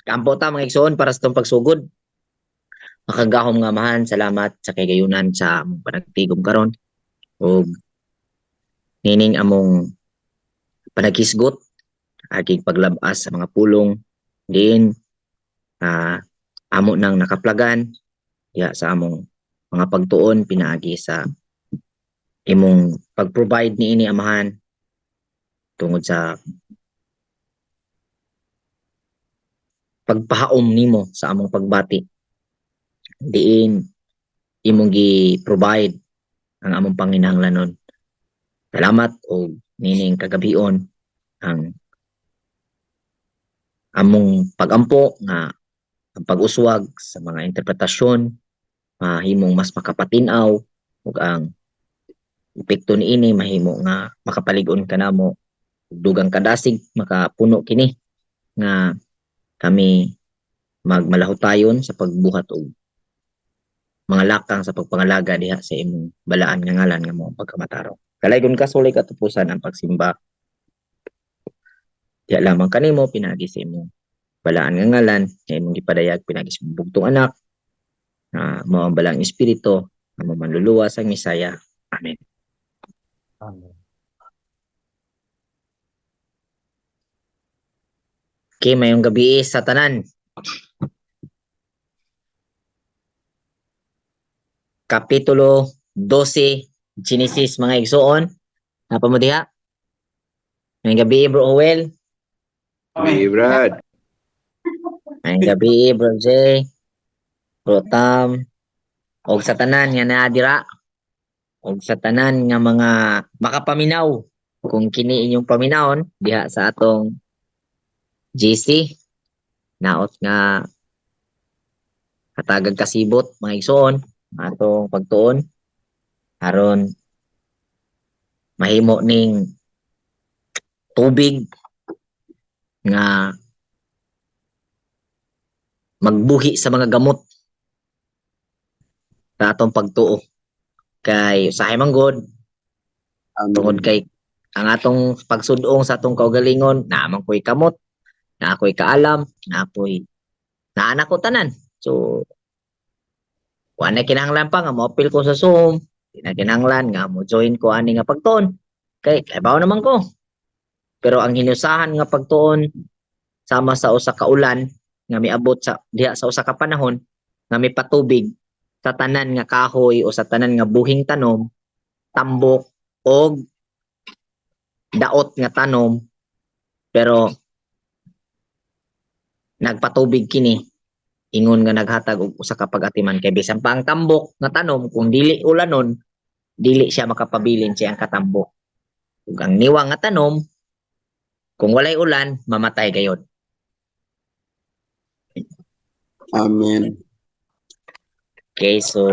Kampo ta mga igsoon para sa tong pagsugod. Makagahom nga amahan, salamat sa kagayunan sa among panagtigom karon ug nining among panaghisgot aking paglabas sa mga pulong din amo nang nakaplagan ya sa among mga pagtuon pinaagi sa imong pag-provide niini amahan tungod sa pagpahaom nimo sa among pagbati diin imong gi-provide ang among panginahanglanon. Salamat o nining kagabion ang among pagampo nga ang pag-uswag sa mga interpretasyon mahimong mas makapatinaw ug ang epekto niini mahimo nga makapalig-on kanamo dugang kadasig makapuno kini nga kami magmalahutayon sa pagbuhat og mga lakang sa pagpangalaga diha sa imong balaan nga ngalan nga mo pagkamataraw. Kalaygon ka sulay katupusan ang pagsimba. Diya lamang kanimo pinagi sa imong balaan nga ngalan nga imong gipadayag pinagi sa imong bugtong anak na mao ang balang espiritu nga manluluwa sa Misaya. Amen. Amen. Okay, mayong gabi sa tanan. Kapitulo 12 Genesis mga igsoon. Napa mo diha? Mayong gabi Bro Owel. Hey, Brad. Mayong gabi Bro Jay. Bro Tam. Og sa tanan nga naa dira. Og sa tanan nga mga makapaminaw kung kini inyong paminawon diha sa atong GC naot nga katagag kasibot mga igsoon atong pagtuon aron mahimo ning tubig nga magbuhi sa mga gamot sa atong pagtuo kay usahay man god tungod kay ang atong pagsudong sa atong kaugalingon na man koy kamot na ako'y kaalam na ako'y naanak ko tanan so wala kinahanglan pa nga mo-appeal ko sa Zoom di na kinahanglan nga mo join ko ani nga pagtuon kay kaibaw naman ko pero ang hinusahan nga pagtuon sama sa usa ka ulan nga miabot sa diha sa usa ka panahon nga may patubig sa tanan nga kahoy o sa tanan nga buhing tanom tambok og daot nga tanom pero nagpatubig kini ingon nga naghatag og usa ka pag-atiman kay bisan pa ang tambok nga tanom kung dili ulanon dili siya makapabilin siya ang katambok ug ang niwa nga tanom kung walay ulan mamatay gayod. Amen. Okay, so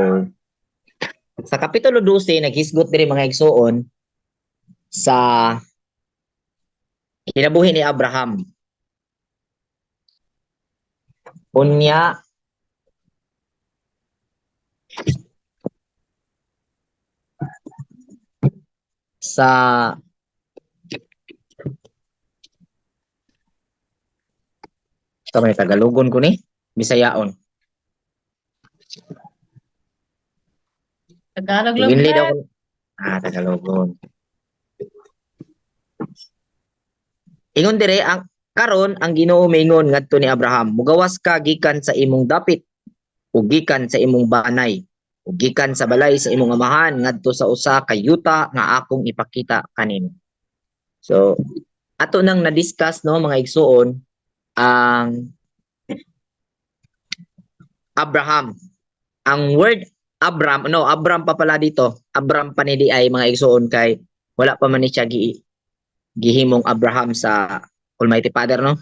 sa kapitulo 12 naghisgot diri mga igsoon sa kinabuhi ni Abraham. Unya sa kamay Tagalogon ko ni Bisayaon. Tagalog lang Ginli daw ba? ko. Tagalogon. Ingon dire ang karon ang Ginoo mingon ngadto ni Abraham, mugawas ka gikan sa imong dapit ug gikan sa imong banay ug gikan sa balay sa imong amahan ngadto sa usa ka yuta nga akong ipakita kanimo. So ato nang na-discuss no mga igsuon ang Abraham. Ang word Abram, no, Abram pa pala dito. Abram pa ni di ay mga igsuon kay wala pa man ni siya gihimong Abraham sa Almighty Father, no?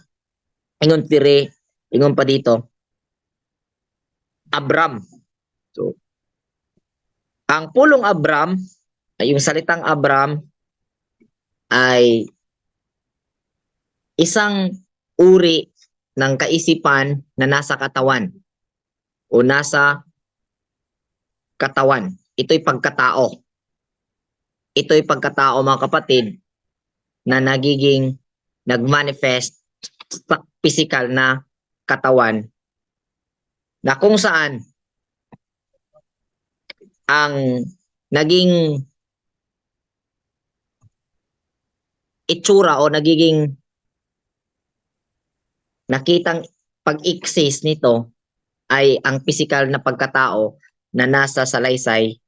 Ingon dire, ingon pa dito. Abram. So, ang pulong Abram, ay yung salitang Abram ay isang uri ng kaisipan na nasa katawan o nasa katawan. Ito'y pagkatao. Ito'y pagkatao mga kapatid na nagiging nagmanifest sa physical na katawan na kung saan ang naging itsura o nagiging nakitang pag-exist nito ay ang physical na pagkatao na nasa salaysay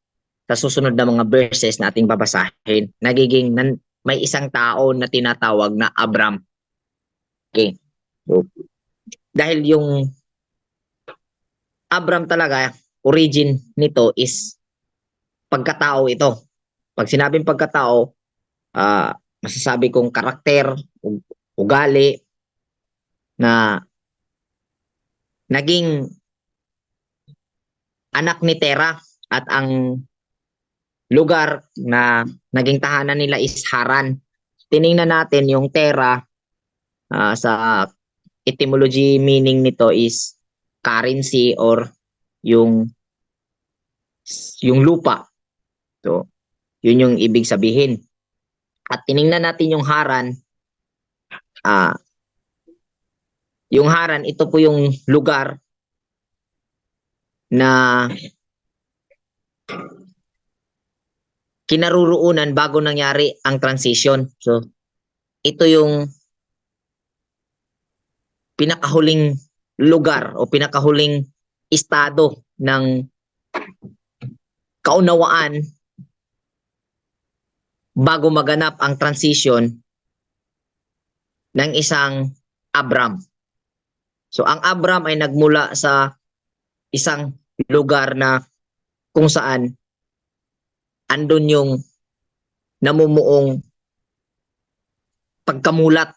sa susunod na mga verses na ating babasahin. Nagiging may isang tao na tinatawag na Abram. Okay. So, dahil yung Abram talaga, origin nito is pagkatao ito. Pag sinabing pagkatao, masasabi kong karakter, ugali, na naging anak ni Tera at ang lugar na naging tahanan nila is Haran. Tiningnan natin yung Tera sa etymology meaning nito is currency or yung lupa. So, yun yung ibig sabihin. At tiningnan natin yung Haran. Yung Haran, ito po yung lugar na kinaroroonan bago nangyari ang transition. So, ito yung pinakahuling lugar o pinakahuling estado ng kaunawaan bago maganap ang transition ng isang Abram. So, ang Abram ay nagmula sa isang lugar na kung saan andun yung namumuong pagkamulat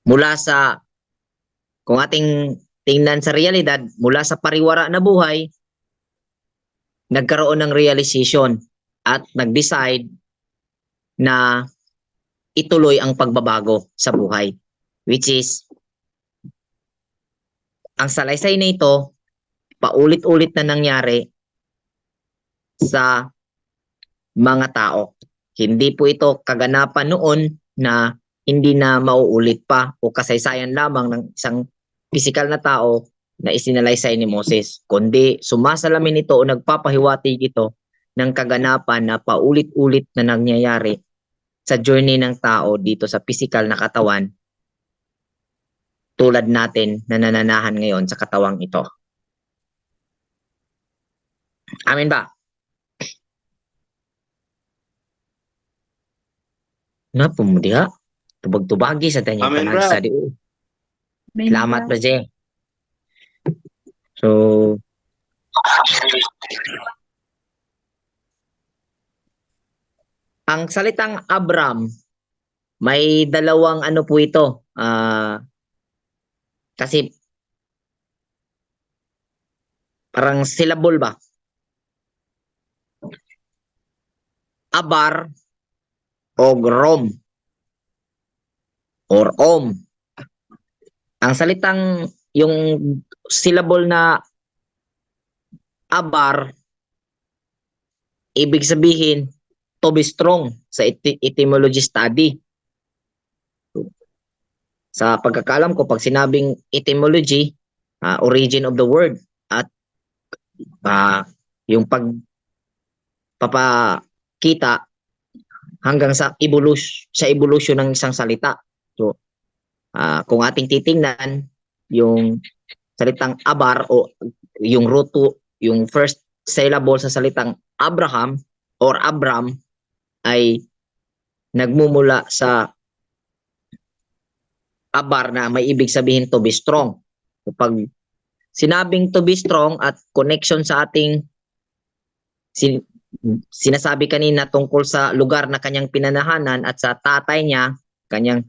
mula sa, kung ating tingnan sa realidad, mula sa pariwara na buhay, nagkaroon ng realization at nag-decide na ituloy ang pagbabago sa buhay. Which is, ang salaysay na ito, paulit-ulit na nangyari sa mga tao. Hindi po ito kaganapan noon na hindi na mauulit pa o kasaysayan lamang ng isang pisikal na tao na isinalaysay ni Moses. Kundi sumasalamin ito o nagpapahiwatig ito ng kaganapan na paulit-ulit na nangyayari sa journey ng tao dito sa pisikal na katawan tulad natin na nananahan ngayon sa katawang ito. Amen ba? Na pumudiha. Tubag-tubagi sa tanya Amen, panag Brad. study. Salamat pa, Jay. So, ang salitang Abram, may dalawang ano po ito. Kasi parang syllable ba? Abar o Rom or Om. Ang salitang yung syllable na Abar, ibig sabihin to be strong sa etymology study. Sa pagkakalam ko, pag sinabing etymology, origin of the word, at yung pagpapakita hanggang sa evolution ng isang salita. So, kung ating titingnan, yung salitang Abar o yung root to, yung first syllable sa salitang Abraham or Abram ay nagmumula sa Abar na may ibig sabihin to be strong. So, pag sinabing to be strong at connection sa ating sinasabi kanina tungkol sa lugar na kanyang pinanahanan at sa tatay niya, kanyang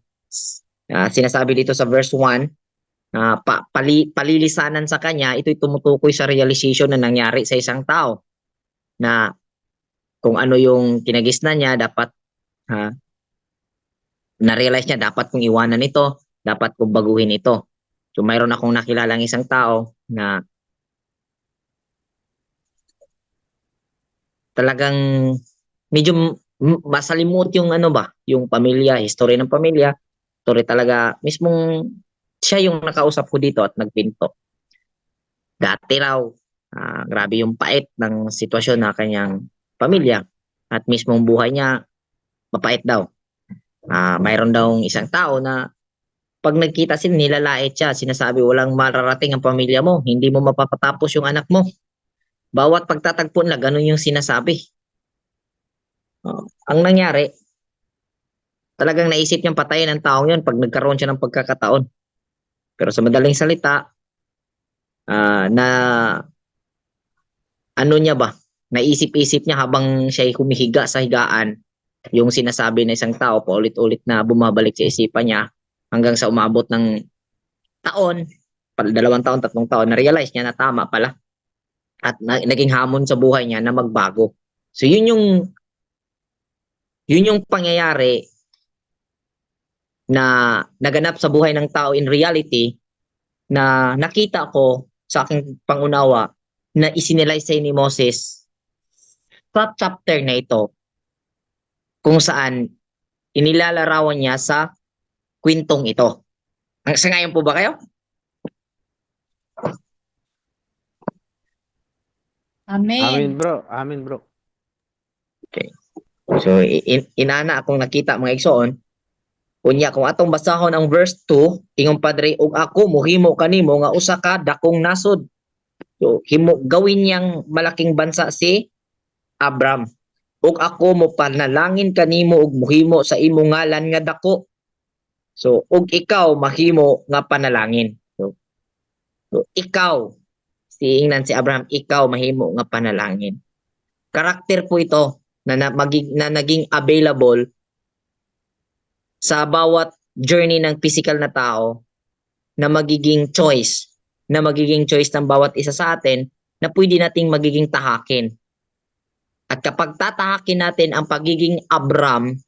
sinasabi dito sa verse 1, palilisanan sa kanya, ito'y tumutukoy sa realization na nangyari sa isang tao na kung ano yung kinagisnan niya, dapat na-realize niya, dapat kong iwanan ito, dapat kong baguhin ito. So mayroon akong nakilalang isang tao na talagang medyo masalimut yung ano ba, yung pamilya, history ng pamilya, history talaga mismong siya yung nakausap ko dito at nagpinto. Dati raw, grabe yung pait ng sitwasyon na kanyang pamilya at mismong buhay niya, mapait daw. Mayroon daw isang tao na pag nagkita sila, nilalait siya, sinasabi walang mararating ang pamilya mo, hindi mo mapapatapos yung anak mo. Bawat pagtatagpo nila, ganun yung sinasabi. Ang nangyari, talagang naisip niyang patayin ang taong yun pag nagkaroon siya ng pagkakataon. Pero sa madaling salita, na ano niya ba, naisip-isip niya habang siya'y humihiga sa higaan, yung sinasabi ng isang tao, paulit-ulit na bumabalik sa isipan niya, hanggang sa umabot ng taon, 2 taon, 3 taon, na-realize niya na tama pala. At naging hamon sa buhay niya na magbago. So yun yung pangyayari na naganap sa buhay ng tao in reality, na nakita ko sa aking pangunawa na isinalaysay ni Moses sa chapter na ito, kung saan inilalarawan niya sa kwentong ito. Sangayon po ba kayo? Amen, Amen. bro. Amen, bro. So inana akong nakita mga igsoon, unya kung atong basahon ang verse 2, ingong padre, ug ako mohimo kanimo nga usa ka dakong nasod. So himo gawin niyang malaking bansa si Abram. Ug ako mo panalangin kanimo ug mohimo sa imong ngalan nga dako. So ug ikaw mahimo nga panalangin. So ikaw, si ingnan si Abraham, ikaw mahimo nga panalangin. Karakter po ito na naging available sa bawat journey ng physical na tao, na magiging choice ng bawat isa sa atin, na pwede nating magiging tahakin. At kapag tatahakin natin ang pagiging Abram,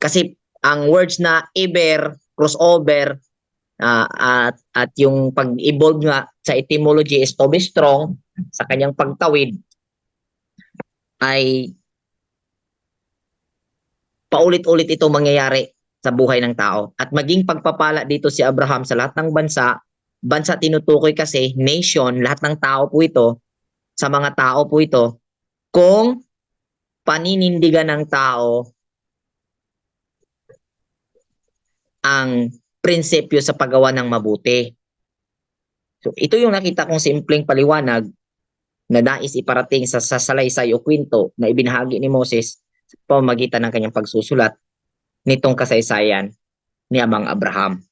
kasi ang words na iber, crossover, at yung pag-evolve nga sa etymology is to be strong, sa kanyang pagtawid, ay paulit-ulit ito mangyayari sa buhay ng tao. At maging pagpapala dito si Abraham sa lahat ng bansa tinutukoy kasi nation, lahat ng tao po ito, sa mga tao po ito, kung paninindigan ng tao ang prinsipyo sa paggawa ng mabuti. So ito yung nakita kong simpleng paliwanag na nais iparating sa salaysay o kwento na ibinahagi ni Moses sa pamamagitan ng kanyang pagsusulat nitong kasaysayan ni Amang Abraham.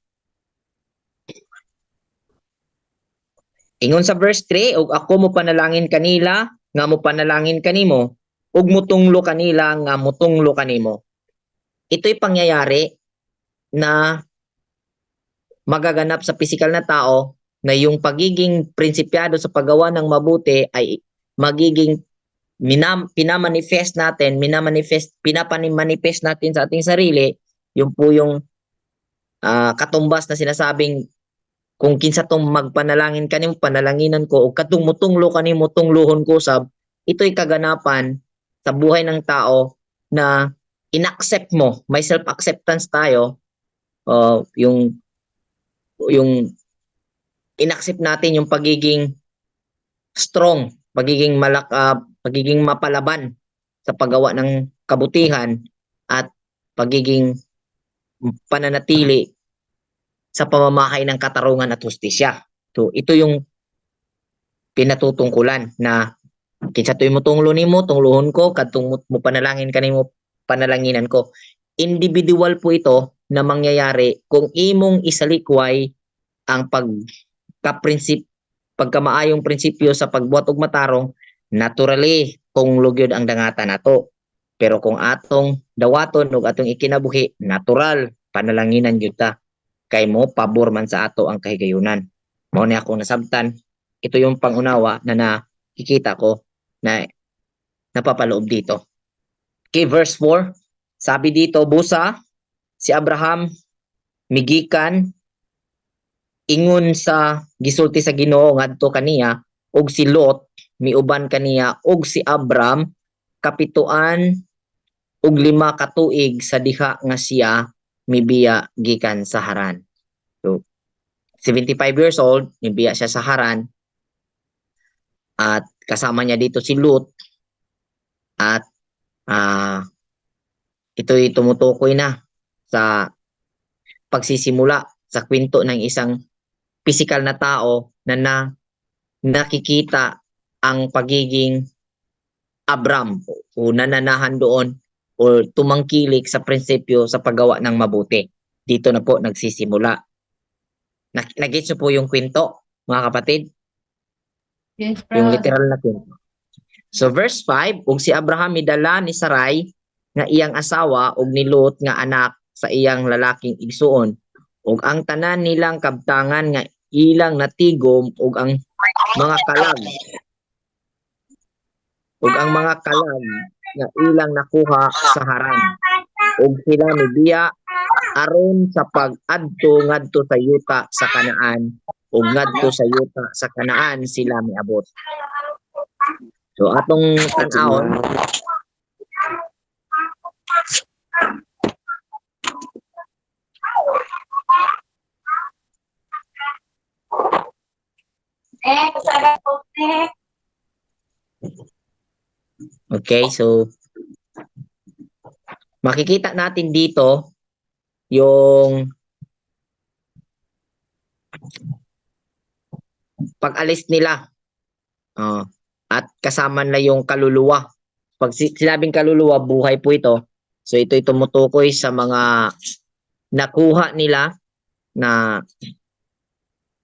Ingon sa verse 3, ug ako mo panalangin kanila nga mo panalangin kanimo, ug mutunglo kanila nga mutunglo kanimo. Ito'y pangyayari na magaganap sa pisikal na tao, na yung pagiging prinsipyado sa paggawa ng mabuti ay magiging pinamanifest natin sa ating sarili. Yung po yung katumbas na sinasabing, kung kinsa tong magpanalangin kanimo, panalanginan ko, o katong mutunglo kanimo, tungluhon ko sab. Ito'y kaganapan sa buhay ng tao na inaccept mo, may self-acceptance tayo, yung inaccept natin yung pagiging strong, pagiging mapalaban sa paggawa ng kabutihan, at pagiging pananatili sa pamamahay ng katarungan at hustisya. So ito yung pinatutungkulan, na kinsa to'y mutunglo nimo, tungluhon ko, kadtong mo panalangin kanimo, panalanginan ko. Individual po ito na mangyayari kung imong isalikway ang pagkamaayong prinsipyo sa pagbuhat og matarong. Naturally kung lugyod ang dangatan nato, pero kung atong dawaton ug atong ikinabuhi, natural panalanginan gyud ta, kay mo pabor man sa ato ang kahigayunan. Mao ni ako nasabtan. Ito yung pangunawa na nakikita ko na napapaloob dito. Okay, verse 4, sabi dito, busa si Abraham migikan ingon sa gisulti sa Ginoo ngadto kaniya, ug si Lot miuban kaniya, ug si Abram kapituan ug 5 ka tuig sa diha nga siya mibiya gikan sa Haran. So 75 years old, mibiya siya sa Haran at kasama niya dito si Lut at ito'y tumutukoy na sa pagsisimula sa kwento ng isang pisikal na tao na nakikita ang pagiging Abram o nananahan doon o tumangkilik sa prinsipyo sa paggawa ng mabuti. Dito na po nagsisimula. Nag-gets niyo po yung kwento, mga kapatid? Yes, Yung bro. literal na kwento. So verse 5, ug si Abraham midala ni Sarai nga iyang asawa ug ni Lot nga anak sa iyang lalaking igsuon ug ang tanan nilang kabtangan nga ilang natigom ug ang mga kalag nga ilang nakuha sa Haran ug sila mibiya aron sa pag-adto ngadto sa yuta sa Kanaan ug ngadto sa yuta sa Kanaan sila miabot. So atong tan-awon okay, so makikita natin dito yung pag-alis nila at kasama na yung kaluluwa. Pag sinabing kaluluwa, buhay po ito. So ito'y tumutukoy sa mga nakuha nila na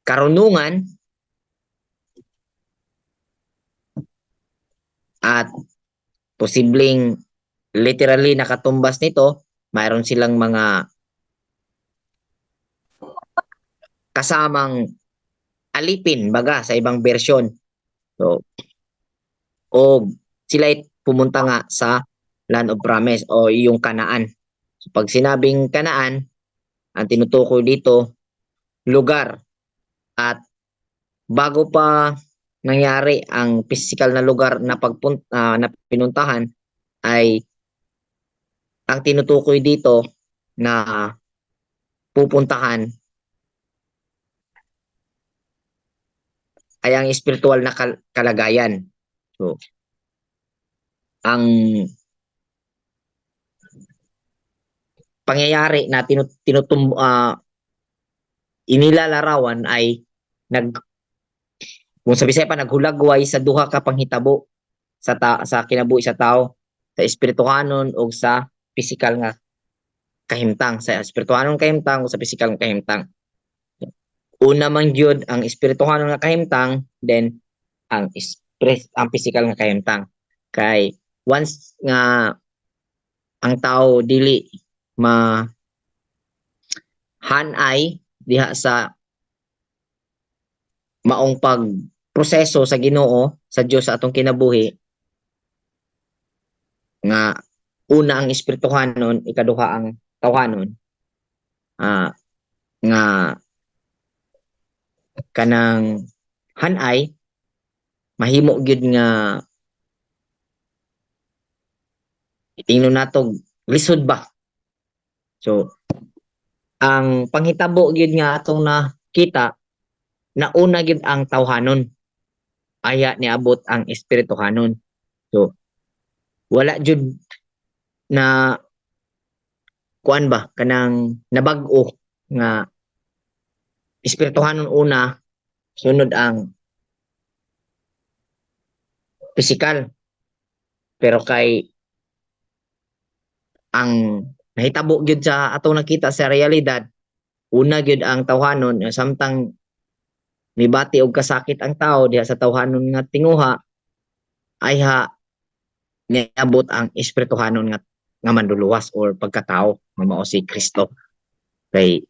karunungan at posibleng literally nakatumbas nito, mayroon silang mga kasamang alipin baga sa ibang bersyon. So, o sila pumunta nga sa Land of Promise o yung Kanaan. So, pag sinabing Kanaan, ang tinutukoy dito, lugar. At bago pa nangyari ang physical na lugar na na pinuntahan, ay ang tinutukoy dito na pupuntahan ay ang espiritual na kalagayan. So, ang pangyayari na inilalarawan ay kung sa Bisaya pa naghulagway sa duha ka panghitabo sa kinabuhi sa tao, sa espirituhanon o sa physical nga kahimtang, sa espirituhanon kahimtang o sa physical nga kahimtang. Una man gyud ang espirituhanon nga kahimtang, then ang physical nga kahimtang. Kay once nga ang tao dili hanay diha sa maong pagproseso sa Ginoo, sa Dios sa atong kinabuhi, nga una ang espirituhanon, ikaduha ang tawhanon, nga kanang hanay mahimo gyud nga tingnon nato lisod ba. So ang panghitabo gyud nga atong nakita na una gyud ang tawhanon, aya niabot ang espirituhanon. So wala jud na kuan ba kanang nabag-o nga espirituhanon una, sunod ang physical. Pero kay ang nahitabo gyud sa atong nakita sa realidad, una gyud ang tawhanon, samtang mibati og kasakit ang tao diha sa tawhanon nga tinguha, ay niabot ang espirituhanon nga manduluwas or pagkatao nga mao si Kristo. Kay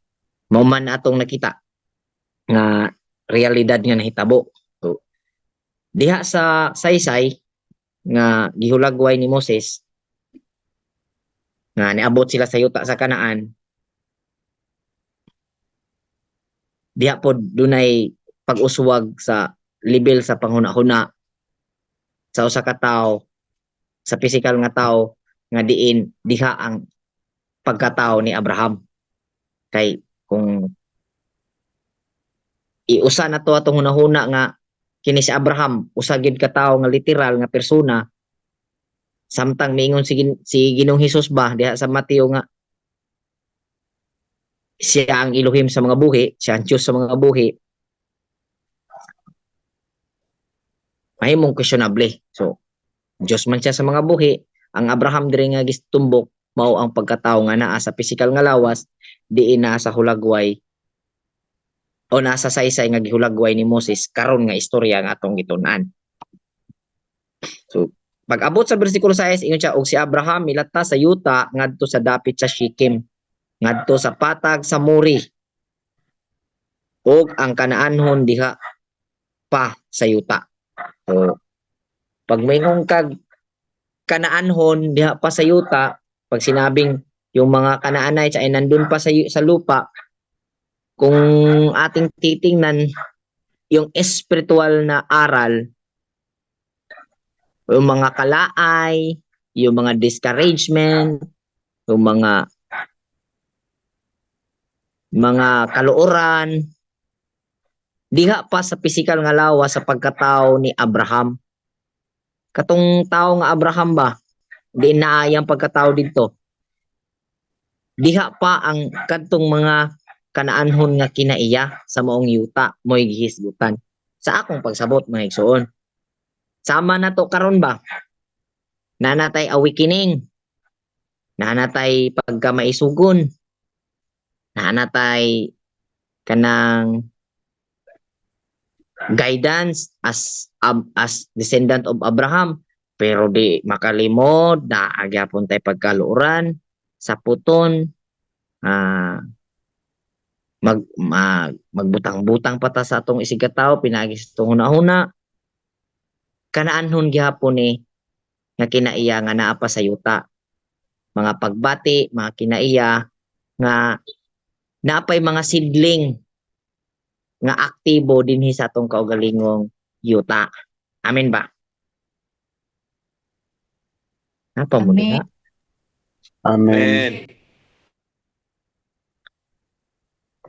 mao man atong nakita nga realidad nga nahitabo. So, diha sa saysay nga gihulagway ni Moses nga niabot sila sa yuta sa Kanaan, diha pod dunay pag-uswag sa level sa panghuna-huna sa usa ka tawo, sa physical nga tawo, nga diin diha ang pagkatao ni Abraham. Kay kung iusa na to atong hunahuna nga kini si Abraham usa gid ka tawo nga literal nga persona samtang miingon si Ginoong Hesus ba diha sa Mateo nga siya ang Elohim sa mga buhi, siya ang Diyos sa mga buhi, mahimong questionable. So, Diyos man siya sa mga buhi, ang Abraham diri nga gistumbok mao ang pagkatawo nga naa sa physical nga lawas, diin na sa hulagway o nasa saysay nga gihulagway ni Moses karon nga istorya nga atong gitun-an. So, pag abot sa bersikulo 6 ingon siya og si Abraham milata sa yuta ngadto sa dapit sa Shechem ngadto sa patag sa Muri ug ang kanaanhon diha pa sa yuta. So, pag mayroong kag kanaanhon diha pa sa yuta, pag sinabing yung mga kanaanay ay nandun pa sa lupa, kung ating titingnan yung espiritual na aral, yung mga kalaay, yung mga discouragement, yung mga kaluoran, diha pa sa physical nga lawas sa pagkatao ni Abraham. Katong tao nga Abraham ba, di naayang pagkatao dito. Diha pa ang kadtong mga kanaanhon nga kinaiya sa maong yuta, mo'y gihisgutan. Sa akong pagsabot mga igsoon. Sama na to karon ba? Nanatay awikining. Nanatay pagkamaisugon. Nanatay kanang guidance as descendant of Abraham, pero di makalimod na agyapon tay pagkaluoran sa puton, magbutang-butang pa ta sa atong isigataw pinagi sa atong hunahuna kanaanhon gihapon ni nga kinaiya nga naa pa sa yuta, mga pagbati, mga kinaiya nga naapay mga sidling nga aktibo dinhi sa atong kaugalingong yuta. Amen ba? Napa mo Amen. diha? Amen.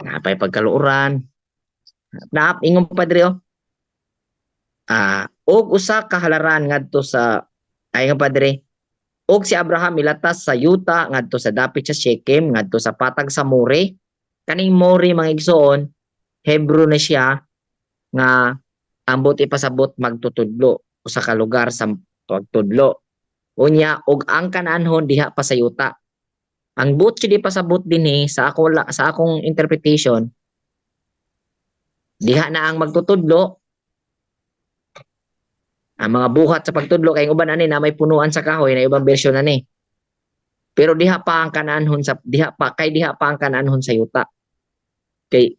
Napay pagkaluoran. Naap ingon pa diri oh. Og usa ka halaran ngadto sa ay nga padre. Og si Abraham milatas sa yuta ngadto sa dapit sa Shechem ngadto sa patag sa More. Kaning More mga igsoon, Hebrew na siya nga ambot ipasabot magtutudlo usa ka lugar sa pagtudlo. Unya og ang kanaanhon diha pa sa yuta. Ang butsi di pasabot dinhi sa akong interpretation diha na ang magtutudlo. Ang mga buhat sa pagtudlo kay uban ani na may punuan sa kahoy na ibang bersyon ani. Pero diha pa ang kanaanhon sa diha pa ang kanaanhon sa yuta. Kay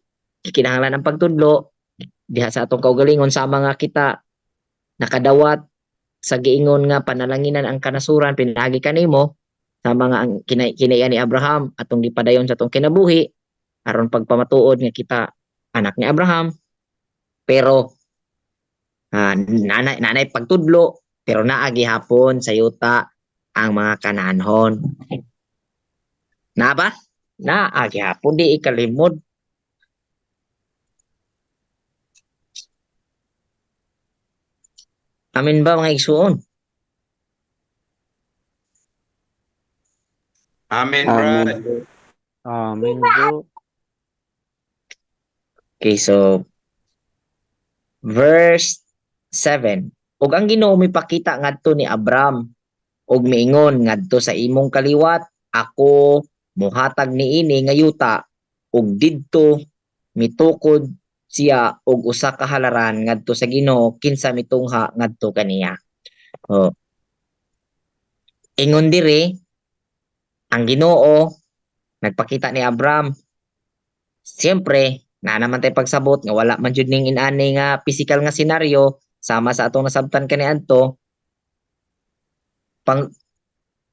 kinahanglan ang pagtudlo diha sa atong kaugalingon sa mga kita nakadawat sa giingon nga panalanginan ang kanasuran pinagi kanimo sa mga kinaiya ni Abraham atong gipadayon sa atong kinabuhi aron pagpamatuod nga kita anak ni Abraham pero nanay pagtudlo pero naagi hapon sa yuta ang mga kanaanhon na ba naagi hapon di ikalimod. Amin ba mga igsuon? Amen, Brad. Amen, bro. Okay, so verse 7. Ug ang Ginoo mipakita ngadto ni Abram ug miingon ngadto sa imong kaliwat ako muhatag niini nga yuta ug didto mitukod siya og usa ka halaran ngadto sa Ginoo kinsa mitungha ngadto kaniya. Oh. Ingon diri ang Ginoo nagpakita ni Abram. Siyempre, na naman tay pagsabot nga wala man jud ning inani nga physical nga senaryo sama sa atong nasabtan kaniadto. Pang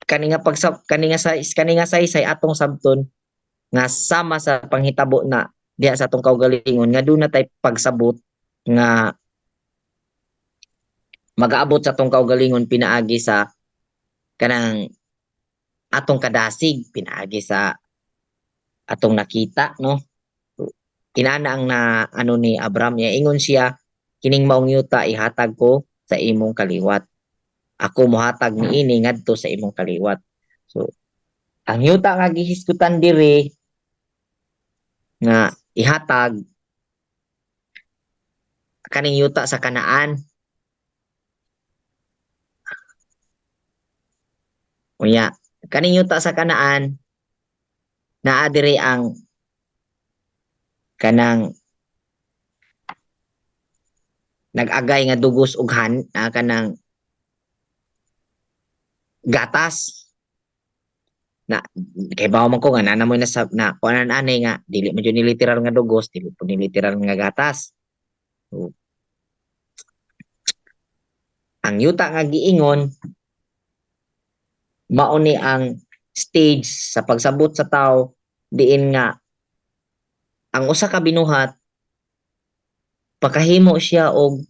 kani nga saysay atong sabton nga sama sa panghitabo na diha sa atong kaugalingon nga doon na tay pagsabot nga mag-aabot sa atong kaugalingon pinaagi sa kanang atong kadasig pinaagi sa atong nakita, no? Inana ang na ano ni Abraham niya, ingon siya, kining maong yuta ihatag ko sa imong kaliwat. Ako mohatag niini ngadto sa imong kaliwat. So, ang yuta nga gihisgutan diri nga ihatag kaning yuta sa Kanaan. Unya, kaning yuta sa Kanaan naa diri ang kanang nag-agay nga dugos ug kanang gatas na kay bawo man ko nga nana mo na sa na kuanan ani nga dili man jud ni literal nga dugos, dili po ni literal nga gatas. So, ang yuta nga giingon mao ni ang stage sa pagsabot sa tao diin nga ang usa ka binuhat pakahimo siya og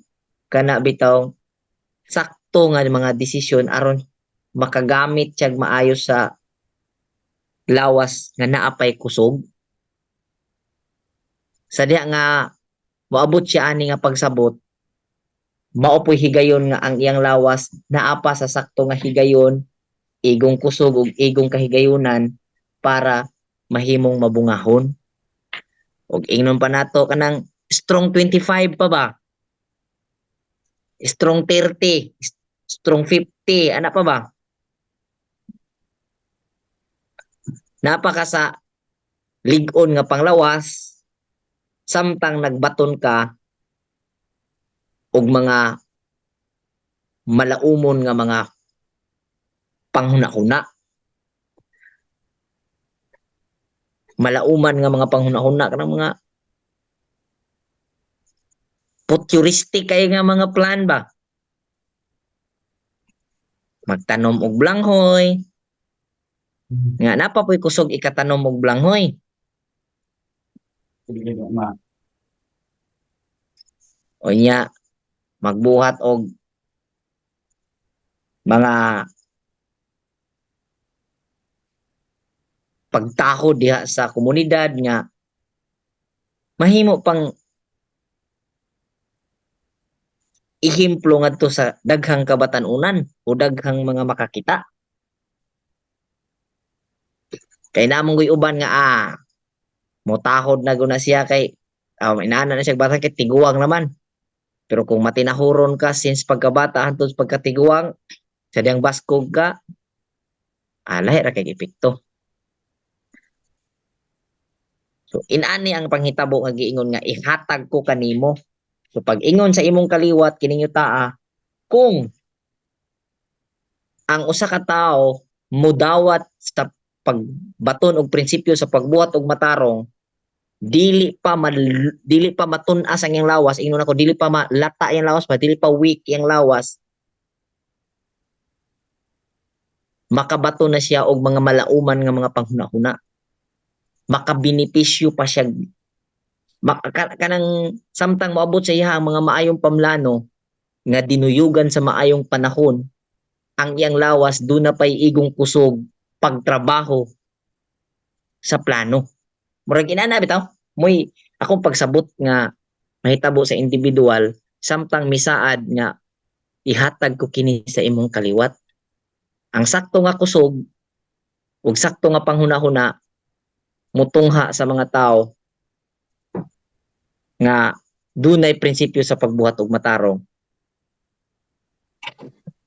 kana bitaw sakto nga mga desisyon aron makagamit siya maayo sa lawas nga naapay kusog. Sa diha nga moabot siya ani nga pagsabot, mao po'y higayon nga ang iyang lawas naapa sa sakto nga higayon, igong kusog ug igong kahigayonan para mahimong mabungahon. Ug ingnon pa nato kanang strong 25 pa ba? Strong 30, strong 50, ana pa ba? Napaka sa ligon nga panglawas samtang nagbaton ka og mga malaumon nga mga panghuna-huna. Malauman nga mga panghuna-huna kanang mga futuristic kay nga mga plan ba? Magtanom og blanghoy. Nga napapoy kusog ikatanom og blanghoy. O nya magbuhat og mga pagtakod diha sa komunidad nga mahimo pang ihemplo ngadto sa daghang kabatan-unan o daghang mga makakita. Kay namong goy uban nga motahod na guna siya kay inaana na siya bata kay tiguang naman. Pero kung matinahuron ka since pagkabata hangtod pagkatiguang sa diyang baskog ka, lahi ra kay epekto. So inani ang panghitabo nga giingon nga ihatag ko kanimo. So pag ingon sa imong kaliwat kining yuta kung ang usa ka tawo mudawat sa pagbaton og prinsipyo sa pagbuhat og matarong dili pa matun-as ang iyang lawas, ingnon ako dili pa malata iyang lawas, dili pa weak iyang lawas, makabato na siya og mga malauman nga mga panghuna-huna, makabenepisyo pa siya kanang samtang moabot sa iya ang mga maayong pamlano nga dinuyugan sa maayong panahon, ang iyang lawas do na pay igong kusog pagtrabaho sa plano. Murag inana bitaw, moy akong pagsabot nga mahitabo sa individual samtang misaad nga ihatag ko kini sa imong kaliwat. Ang sakto nga kusog ug sakto nga panghuna-huna mutungha sa mga tao nga dunay prinsipyo sa pagbuhat og matarong.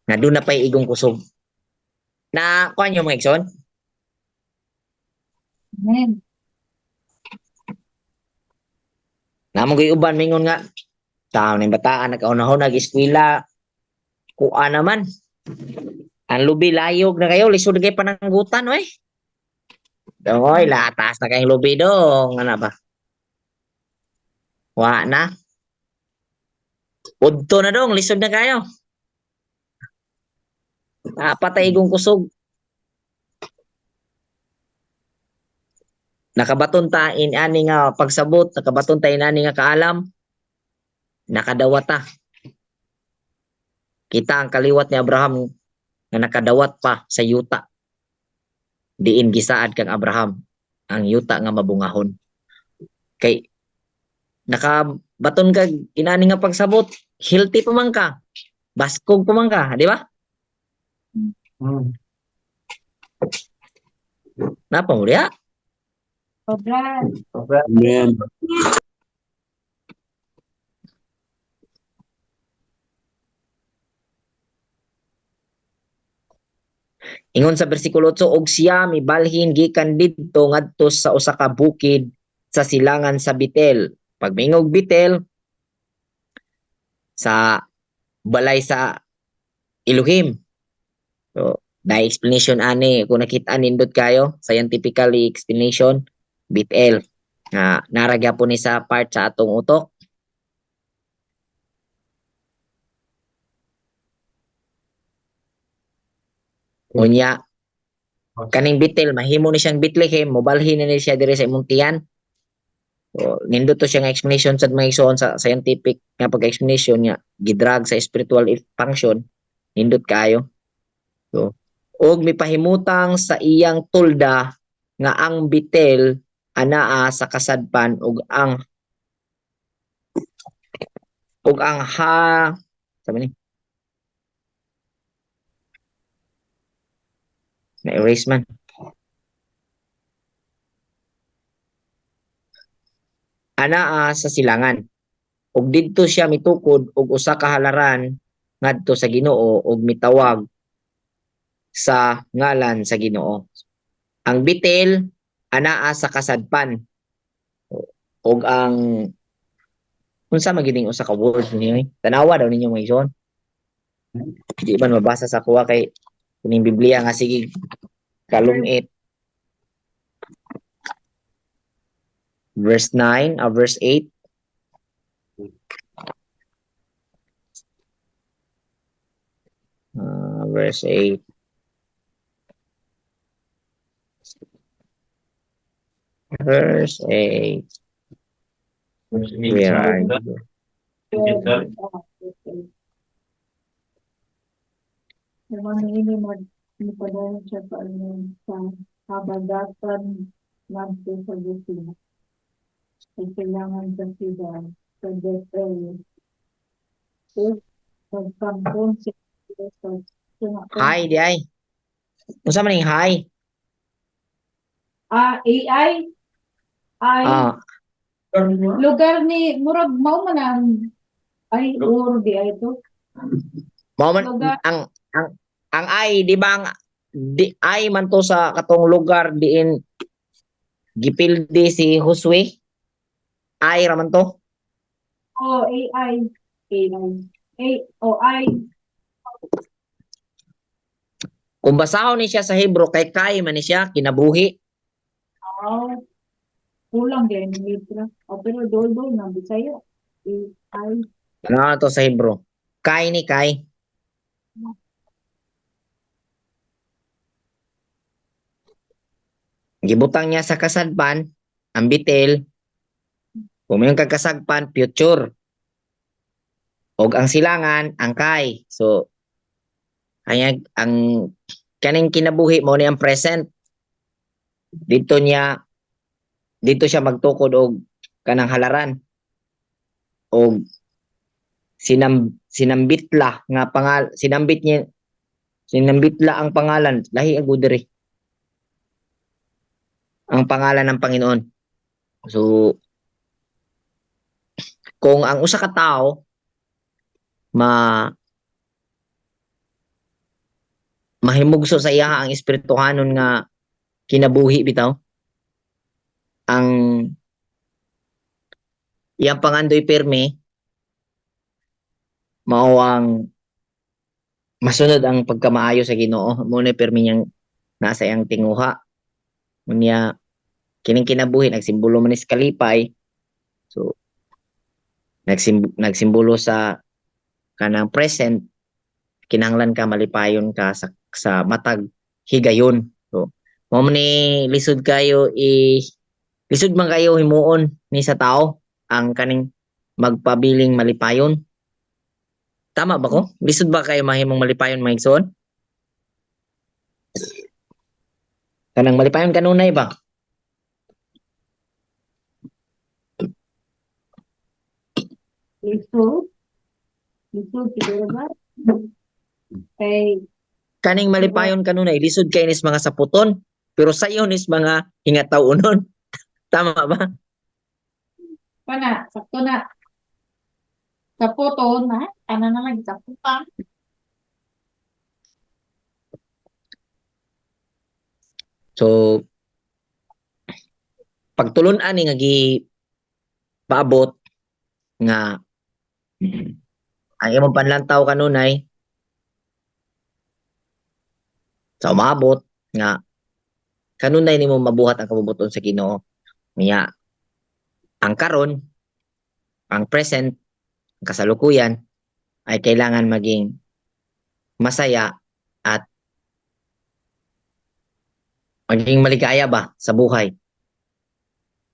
Nga doon na pa'y igong kusog. Na, kuha niyo mga Ikson? Amen. Namang ko'y uban, mingon nga, tao na yung bataan, nagkaunahon, nag-eskwila, kuha naman. Ang lubi layog na kayo, lisod kayo pananggutan, oy. Oy, latas na kayong lubi dong. Ano ba? Wa na. Udto na dong, lisod na kayo. Patay igong kusog. Nakabaton ta ani nga pagsabot, nakabaton ta ani nga kaalam, nakadawat ta. Kita ang kaliwat ni Abraham nga nakadawat pa sa yuta. Diin gisaad kang Abraham. ang yuta nga mabungahon. Kay nakabaton ka inani nga pagsabot, healthy pa man ka. Baskog pa man ka, di ba? Napa mo diya? Sobra. Amen. Ingon sa bersikulo 8, og siya mibalhin gikan didto ngadto sa usa ka bukid sa silangan sa Betel. Pag mingog Betel sa balay sa Elohim. So, na explanation ani kung nakita nindot kayo, scientifically explanation Betel. Naragya po ni sa part sa atong utok. Unya, kaning Betel, mahimo ni siyang Bethlehem, mobalhin na ni siya dire sa imong tiyan. So, nindot to siya nga explanation sa mga igsoon sa scientific nga pag-explanation niya, gidrag sa spiritual function, nindot kayo. So, og mipahimutang sa iyang tulda nga ang Betel anaa sa kasadpan ug ang sabi ni na erase man. Anaa sa silangan. Ug didto siya mitukod og usa ka halaran ngadto sa Ginoo ug mitawag sa ngalan sa Ginoo. Ang Betel anaa sa kasadpan. Og ang unsa magining usa ka word niya? Tanawa daw ninyo mga igsoon. Di man mabasa sa kuha kay kining Biblia nga sige kalumit. Verse 9 or verse 8. Verse 8. Verse 8. Where are you? Naman ini magpadayon siya sa habagatan ngadto sa Bukid. Kailangan sa sila sa Bethel. Pagkampon sila sa Hi, di ay. Unsa man ning hi? AI ay lugar ni murag mao man ang ay or di ay to. Mao man Lugar. ang ay di ba ang di ay man to sa katong lugar diin gipildi si Josue. Ay ra man to. Oh, AI. AI. Kung basahon ni siya sa Hebro kay man ni siya kinabuhi. Oh, kulang din ni Mitra. Oh, pero dol na Bisaya. AI. Ano to sa Hebro? Kay ni kay. Gibutang niya sa kasadpan ang Betel. Kung may kagkasagpan future. Og ang silangan ang kay. So ayag ang kaning kinabuhi mo ni ang present. Dito siya magtukod og kanang halaran. Og sinambitla nga sinambitla ang pangalan lahi ang diri ang pangalan ng Panginoon. So kung ang usa ka tawo mahimugso sa iya ang espirituhanon nga kinabuhi bitaw, ang iyang pangandoy pirmi mao ang masunod ang pagkamaayo sa Ginoo. Mo na pirmi niyang nasa iyang tinguha. Unya kining kinabuhi nagsimbolo man is kalipay. So nagsimbolo sa kanang present, kinahanglan ka malipayon ka sa matag higayon. So mo ni lisod man kayo himuon ni sa tao ang kaning magpabiling malipayon. Tama ba ko? Lisod ba kayo mahimong malipayon mga igsoon? Kanang malipayon kanunay ba? Lisod. Lisod, siguro ba? Kay, Kaning malipayon kanunay lisod kay nis mga saputon, pero sayo nis mga hingataw-unon. Tama ba? sakto na. Sa puto na, ano na lang, sa puta. So pagtulon-an ni nga gi paabot nga ang imong panlantaw kanunay sa umabot nga kanunay nimo mabuhat ang kabubuton sa Ginoo. Niya ang karon, ang present, ang kasalukuyan ay kailangan maging masaya at maging maligaya ba sa buhay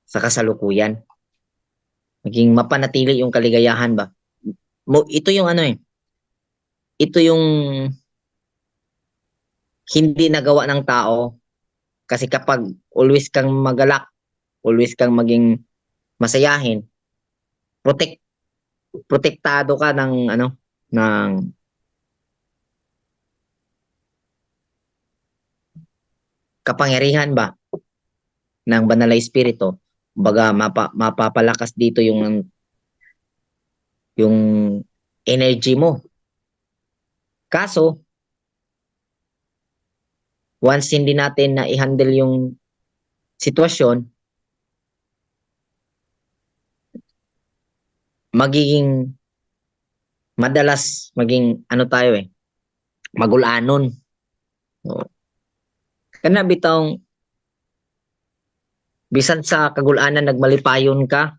sa kasalukuyan. Maging mapanatili yung kaligayahan ba. Ito yung ano eh. Ito yung hindi nagawa ng tao kasi kapag always kang magalak, always kang maging masayahin, protektado ka ng ano ng kapangyarihan ba ng banal na espiritu. Baga mapapalakas dito yung energy mo. Kaso once hindi natin na i-handle yung sitwasyon, magiging madalas maging ano tayo eh, magulanon. So, kana bitong bisan sa kagulanan nagmalipayon ka,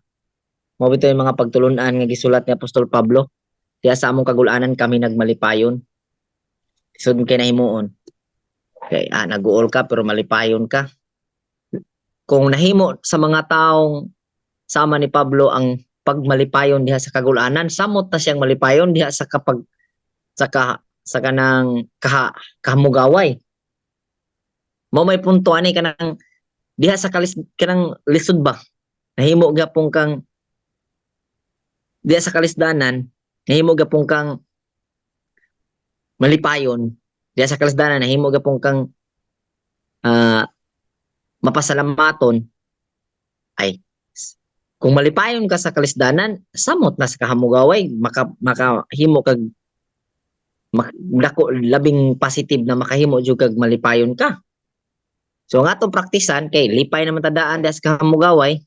mo bitaw yung mga pagtulunan nga gisulat ni Apostol Pablo. Kaya sa among kagulanan kami nagmalipayon. Sud kay nahimuon. Kay nag-uol ka pero malipayon ka. Kung nahimo sa mga taong sama ni Pablo ang pagmalipayon diha sa kagulanan, samot na siyang malipayon diha sa kapag sa kanang kahamugaway. Mo may punto ani kanang diha sa kanang lisod ba. Nahimo gapong kang diha sa kalisdanan, nahimo gapong kang malipayon. Diha sa kalisdanan nahimo gapong kang mapasalamaton ay kung malipayon ka sa kalisdanan, samot na sa kahamugaway, makahimo kag dako labing positive na makahimo jud kag malipayon ka. So ang atong praktisan kay lipay naman tadaan das kahamugaway.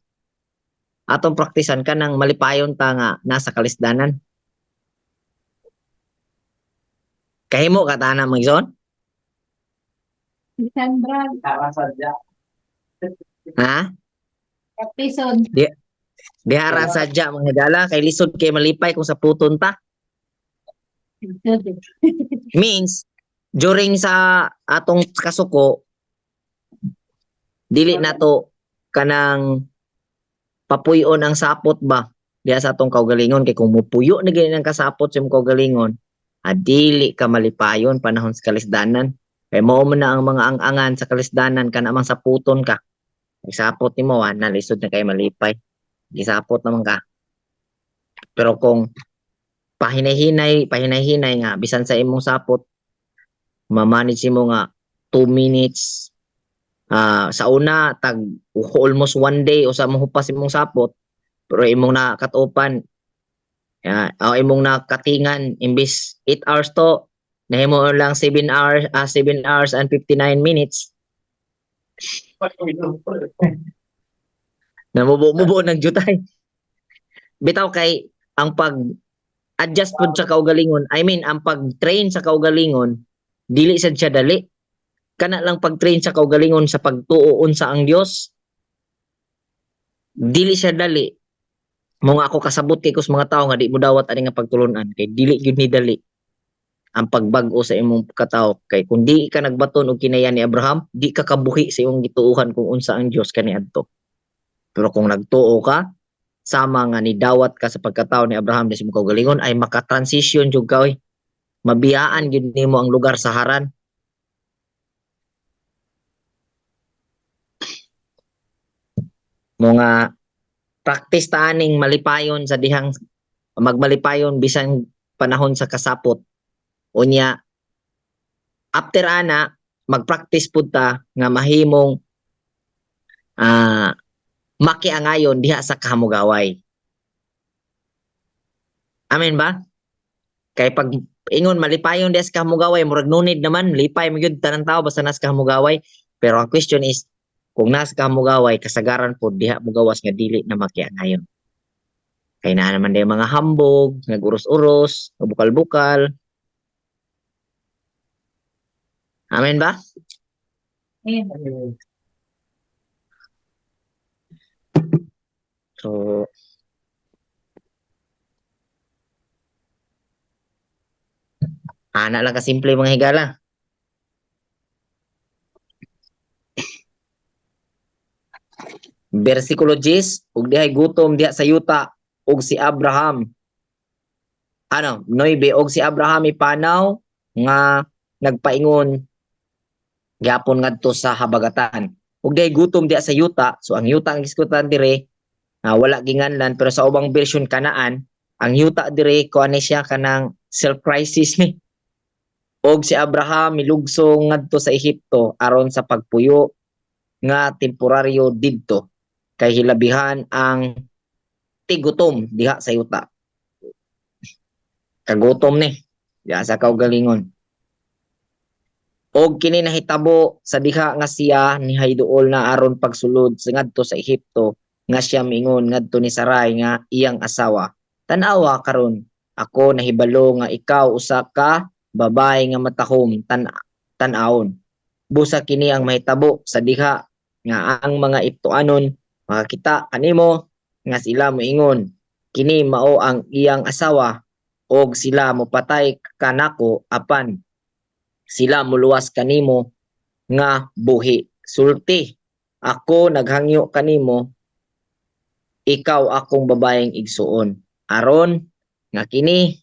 Atong praktisan ka nang malipayon ta nga nasa kalisdanan. Kahimo ka ta na magson? Sandra, Ha? episode. Dihara sadya mga dala kay lisod kay malipay kung sa puton ta. Means during sa atong kasuko dili nato kanang papuyon ang sapot ba diha sa atong kaugalingon kay kung mupuyo na gani ang kasapot sa imong kaugalingon dili ka malipayon panahon sa kalisdanan kay mao man na ang mga ang-angan sa kalisdanan kana mang saputon ka isapot nimo na lisod na kay malipay gisapot naman ka pero kung pahinay-hinay nga bisan sa imong sapot mamanage mo nga 2 minutes sa una tag almost 1 day o sa mong hupas imong sapot pero imong nakatupan imong nakatingan imbis 8 hours to nahimo lang 7 hours and 59 minutes namubo ng jutay bitaw kay ang pag-adjust pud sa kaugalingon ang pag-train sa kaugalingon dili sad siya dali kana lang pag-train sa kaugalingon sa pagtuon sa ang Dios dili siya dali mo nga ako kasabot kay kus mga tawo nga di mo dawat ani nga pagtulunan kay dili gyud ni dali ang pagbag-o sa imong katawo kay kung di ka nagbaton og kinayan ni Abraham di ka kabuhi sa imong gituohan kung unsa ang Dios kaniadto pero kung nagtuo ka sama nga ni dawat ka sa pagkatawo ni Abraham sa imong kaugalingon ay maka-transition jud ka mabiyaan gyud nimo ang lugar sa Haran. Mga practice taaning malipayon sa dihang magmalipayon bisan panahon sa kasapot. Unya after ana mag-practice pud ta nga mahimong makiangayon diha sa kahamugaway. Amen ba? Kay pag ingon malipayon diha sa kahamugaway, murag nunid naman, lipay mo gyud tanang tao basta nas kahamugaway. Pero ang question is, kung nas kahamugaway, kasagaran po diha mo gawas nga dili na makiangayon. Kay na naman day mga hambog, nag-uros-uros, bukal-bukal. Amen ba? Amen. So, ana lang kasimple mga higala. Versikulo 10, ug dihay gutom diha sa yuta, ug si Abraham. Ano, 9, og si Abraham ipanaw nga nagpaingon gyapon ngadto sa habagatan. Ug dihay gutom diha sa yuta, so ang yuta ang iskutan dire wala ginganlan, pero sa ubang version kanaan, ang yuta dire kuan ni siya kanang self crisis ni. Og si Abraham milugso ngadto sa Ehipto aron sa pagpuyo nga temporaryo didto kay hilabihan ang tigutom diha sa yuta. Kagutom ni diha sa kaugalingon. Og kini nahitabo sa diha nga siya ni hayduol na aron pagsulod sa ngadto sa Ehipto nga siya miingon ngadto ni Sarai nga iyang asawa. Tan-awa karon, ako nahibalo nga ikaw usa ka babae nga matahom tan-awon. Busa kini ang mahitabo sa diha nga ang mga Iptoanon makakita kanimo nga sila moingon kini mao ang iyang asawa og sila mopatay kanako apan sila muluwas kanimo nga buhi. Sulti, ako naghangyo kanimo, ikaw akong babaeng igsuon. Aron nga kini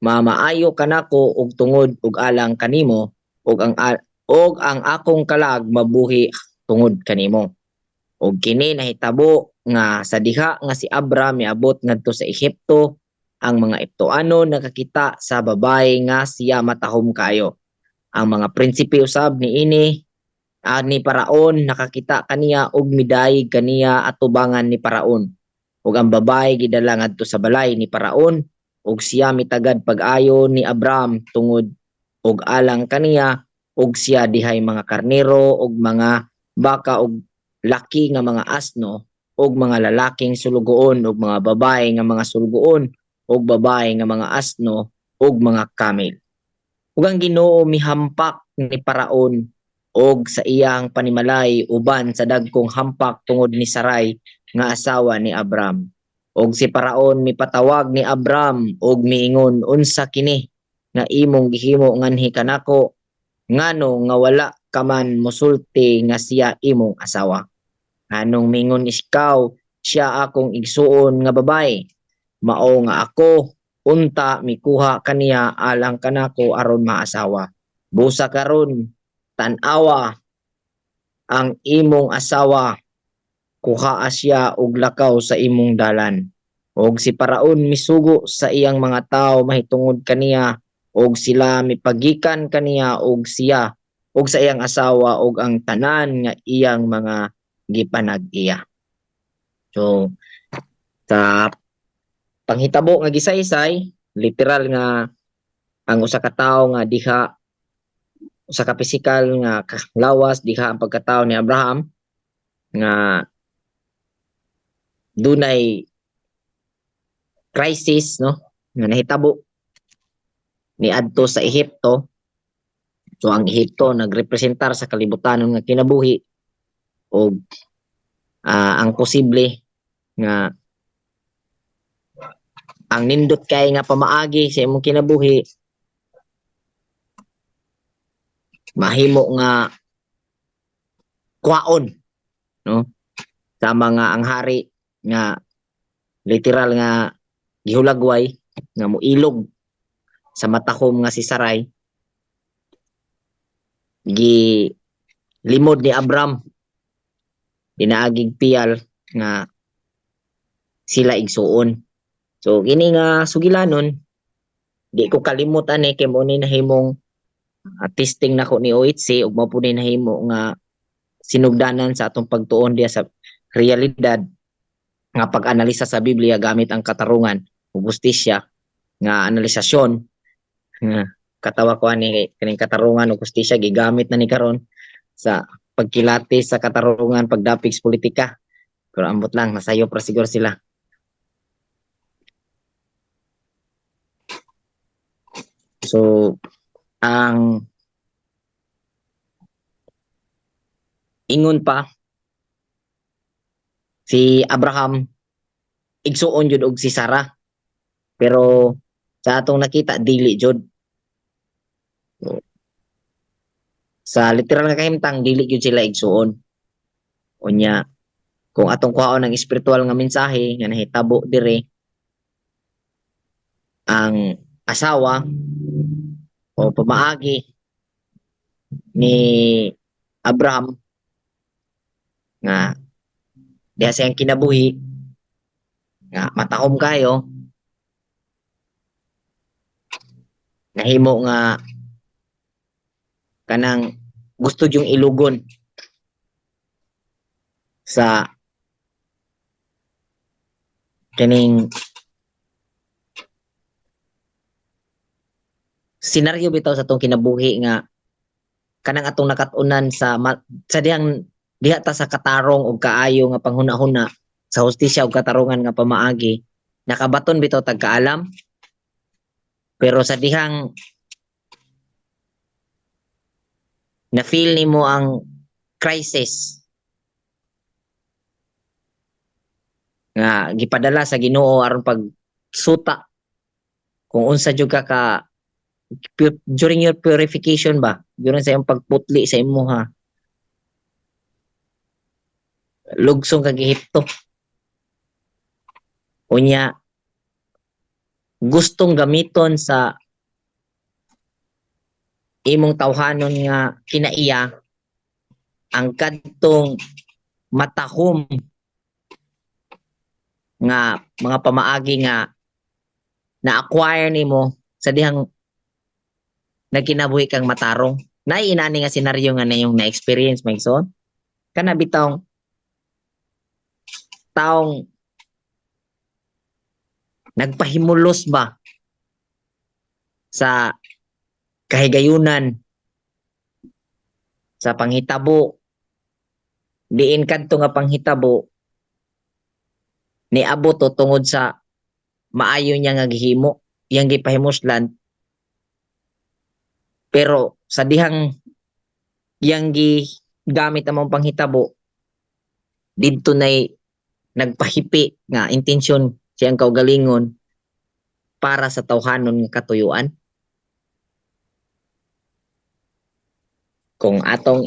mamaayo kanako og tungod og alang kanimo og ang akong kalag mabuhi tungod kanimo. Og kini nahitabo nga sa diha nga si Abram miabot ngadto sa Ehipto, ang mga Iptoanon nakakita sa babae nga siya matahom kayo. Ang mga prinsipe usab niini ni Paraon nakakita kaniya og midayeg kaniya atubangan ni Paraon. Ug ang babae gidala ngadto sa balay ni Paraon ug siya mitagad pag-ayo ni Abram tungod og alang kaniya ug siya dihay mga karnero ug mga baka ug laki nga mga asno ug mga lalaking sulugoon ug mga babae nga mga sulugoon ug babae nga mga asno ug mga kamel. Ug ang Ginoo mihampak ni Paraon og sa iyang panimalay uban sa dagkong hampak tungod ni Sarai nga asawa ni Abram. Og si Paraon mipatawag ni Abram og miingon, unsa kini nga imong gihimo nganhi kanako ngano nga wala ka man mosulti nga siya imong asawa. Anong mingon ikaw siya akong igsuon nga babae, mao nga ako unta mikuha kaniya alang kanako aron maasawa. Busa karon tan-awa ang imong asawa, kuha siya og lakaw sa imong dalan. Og si Paraon misugo sa iyang mga tawo mahitungod kaniya og sila mipagikan kaniya og siya og sa iyang asawa og ang tanan nga iyang mga gipanag-iya. So sa panghitabo nga gisaysay, literal nga ang usa ka tawo nga diha usa ka pisikal nga lawas diha ang pagkatawo ni Abraham nga dunay crisis no nga nahitabo ni adto sa Ehipto. So ang Ehipto nagrepresentar sa kalibutan nga kinabuhi og ang posible nga ang nindot kay nga pamaagi sa imong kinabuhi mahimo nga kwaon no sa mga ang hari nga literal nga gihulagway nga moilog sa matahom nga si Sarai, gi limod ni Abram dinaagig piyal nga sila igsuon. So kini nga sugilanon, di ko kalimutan kay mo ni nahimong testing nako ni OHC ug mao po ni nahimo nga sinugdanan sa atong pagtuon diya sa realidad nga pag-analisa sa Biblia gamit ang katarungan ug hustisya nga analisasyon nga katawa ko ani kining katarungan ug hustisya gigamit na ni karon sa pagkilati sa katarungan pagdapig sa politika. Pero ambot lang nasayo para siguro sila. So ang ingon pa si Abraham igsuon jud og si Sarah, pero sa atong nakita dili jud. Sa literal nga kahimtang dili jud sila igsuon. Unya kung atong kuhaon ng espiritual nga mensahe nga nahitabo dire, ang asawa o pamaagi ni Abraham nga diha siyang kinabuhi nga matahom kayo, nahimo nga kanang gusto yung ilugon sa kining senaryo bitaw sa atong kinabuhi nga kanang atong nakatunan sa dihang diha ta sa katarong og kaayo nga panghuna-huna sa hustisya ug katarungan nga pamaagi, nakabaton bitaw tag kaalam, pero sa dihang na feel nimo ang crisis nga gipadala sa Ginoo aron pagsuta kung unsa jud ka during your purification ba, during sa iyong pagputli sa imuha, lugsong kag Ehipto. Unya gustong gamiton sa imong tawhanon nga kinaiya ang kadtong matahom nga mga pamaagi nga na-acquire nimo sa dihang nagkinabuhi kang matarong. Naiinani nga senaryo nga na yung na-experience, Maigsoon. Kana bitong taong nagpahimulos ba sa kahigayunan, sa panghitabo, diin kadto nga panghitabo ni abot tungod sa maayo niya nga gihimo, iyang gipahimuslan, pero sa dihang iyang gigamit among panghitabo didto nay nagpahipi nga intensyon siyang kaugalingon para sa tawhanon nga katuyuan. Kung atong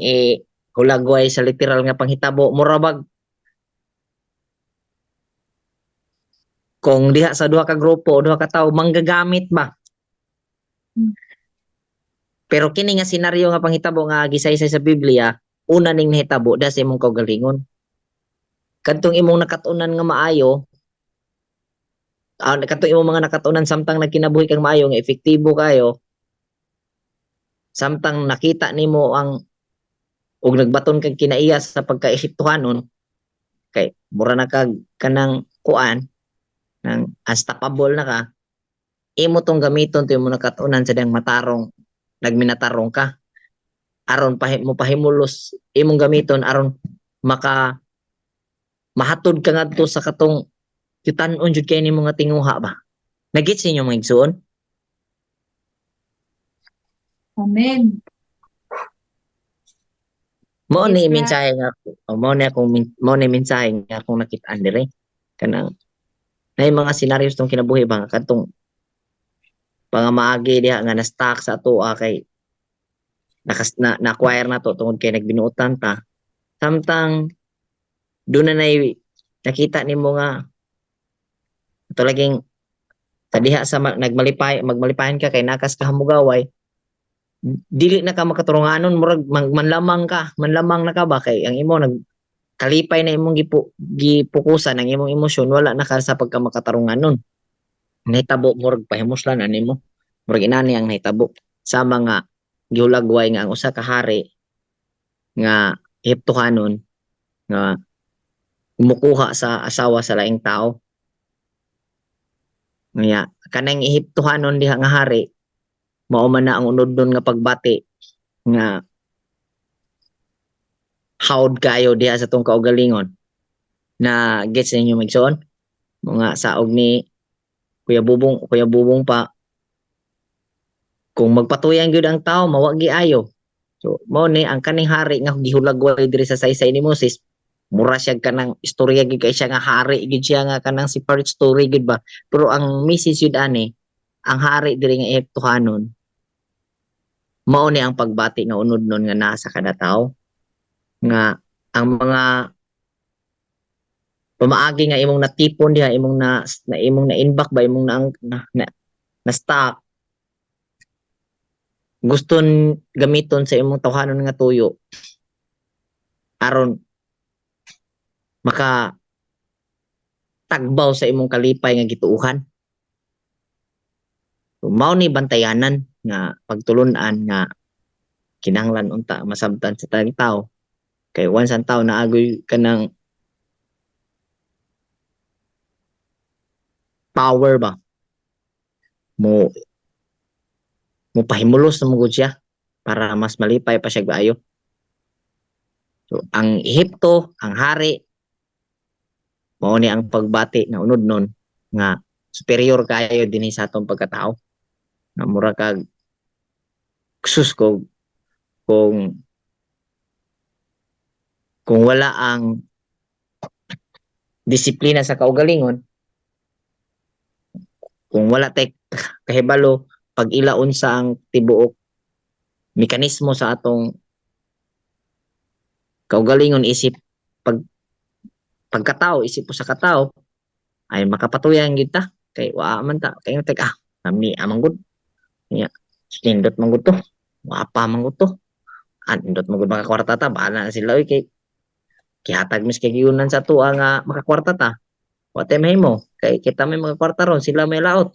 hulagway sa literal nga panghitabo, murabag kung diha sa duha ka grupo, duha ka tawo manggagamit ba. Pero kini nga senaryo nga panghitabo nga gisaysay sa Biblia, una ning nahitabo da sa imong kaugalingon. Kadtong imong nakatunan nga maayo, kadtong imong mga nakatunan samtang nagkinabuhi kang maayo nga epektibo kayo, samtang nakita nimo ang ug nagbaton kag kinaiya sa pagka-Ehiptohanon, kay mura na kag kanang kuan nang unstoppable na ka, imo tong gamiton to imong nakatunan sa diyang matarong, nagminatarong ka aron mo pahimulos, imong gamiton aron mahatod ka ngadto sa katong kitan-on jud kay nimo nga tinguha ba. Nagits ninyo mga igsoon? Amen. Mao ni Yes, mensahe nga mao ni mensahe nga akong nakita-an dire kanang nay mga senaryo tong kinabuhi ba kadtong pangamaagi diha nga na-stuck sa atoa kay na-acquire na to tungod kay nagbinuotan ta, samtang doon na nakita nimo nga ito laging sa diha sa magmalipayan ka kay nakas ka hamugaway, dili na ka makaturunganon, murag manlamang na ka ba kay ang imo kalipay na imong gipukusan ang imong emosyon, wala na ka sa pagka makatarunganon. nahitabo murag pahimuslan ani mo. Murag inani ang nahitabo sa mga giulagway nga ang usa ka hari nga Ehiptohanon nga mukuha sa asawa sa laing tao. Nga kanang Ehiptohanon diha nga hari mao man na ang unod-nun nga pagbati nga hawd kayo diha sa tong kaugalingon na gets ninyo magsuon mga saog ni Kuya Bubong pa kung magpatuyan gyud ang tao mawagi ayo. So mao ni ang kaning hari nga gihulagway diri sa saysay ni Moses mura siya kanang istorya gyud kay siya nga hari gyud siya nga kanang si part story gyud ba, pero ang message yun ani ang hari diri nga Ehiptohanon mao ni ang pagbati nga unod nun nga naa sa kada tawo nga ang mga pamaagi nga imong natipon diha imong na imong na inbox ba imong na stock guston gamiton sa imong tawhanon nga tuyo aron maka tagbaw sa imong kalipay nga gituuhan. So, mao ni bantayanan nga pagtulun-an nga kinahanglan unta masabtan sa tanang tao kay once ang tao naagoy kanang power ba mo pahimulos na mugod siya para mas malipay pa siya gaayo. So ang Ehipto, ang hari mao ni ang pagbati na unod nun nga superior kayo dinhi sa atong pagkatao. Na mura kag sus ko kung wala ang disiplina sa kaugalingon, kung wala tay kahibalo pag ilaon sa ang tibuok mekanismo sa atong kaugalingon isip pagkatao isip po sa katao ay makapatuyan kita kay wa man ta kay tek kami amang gud nya nindot man gud to wa pa man gud to nindot man gud makakwarta ta bahala na sila oy kay kihatag mis kay giyunan sa tuwa nga makakwarta ta wa tay mahimo kay kita may makakwarta ron sila may laot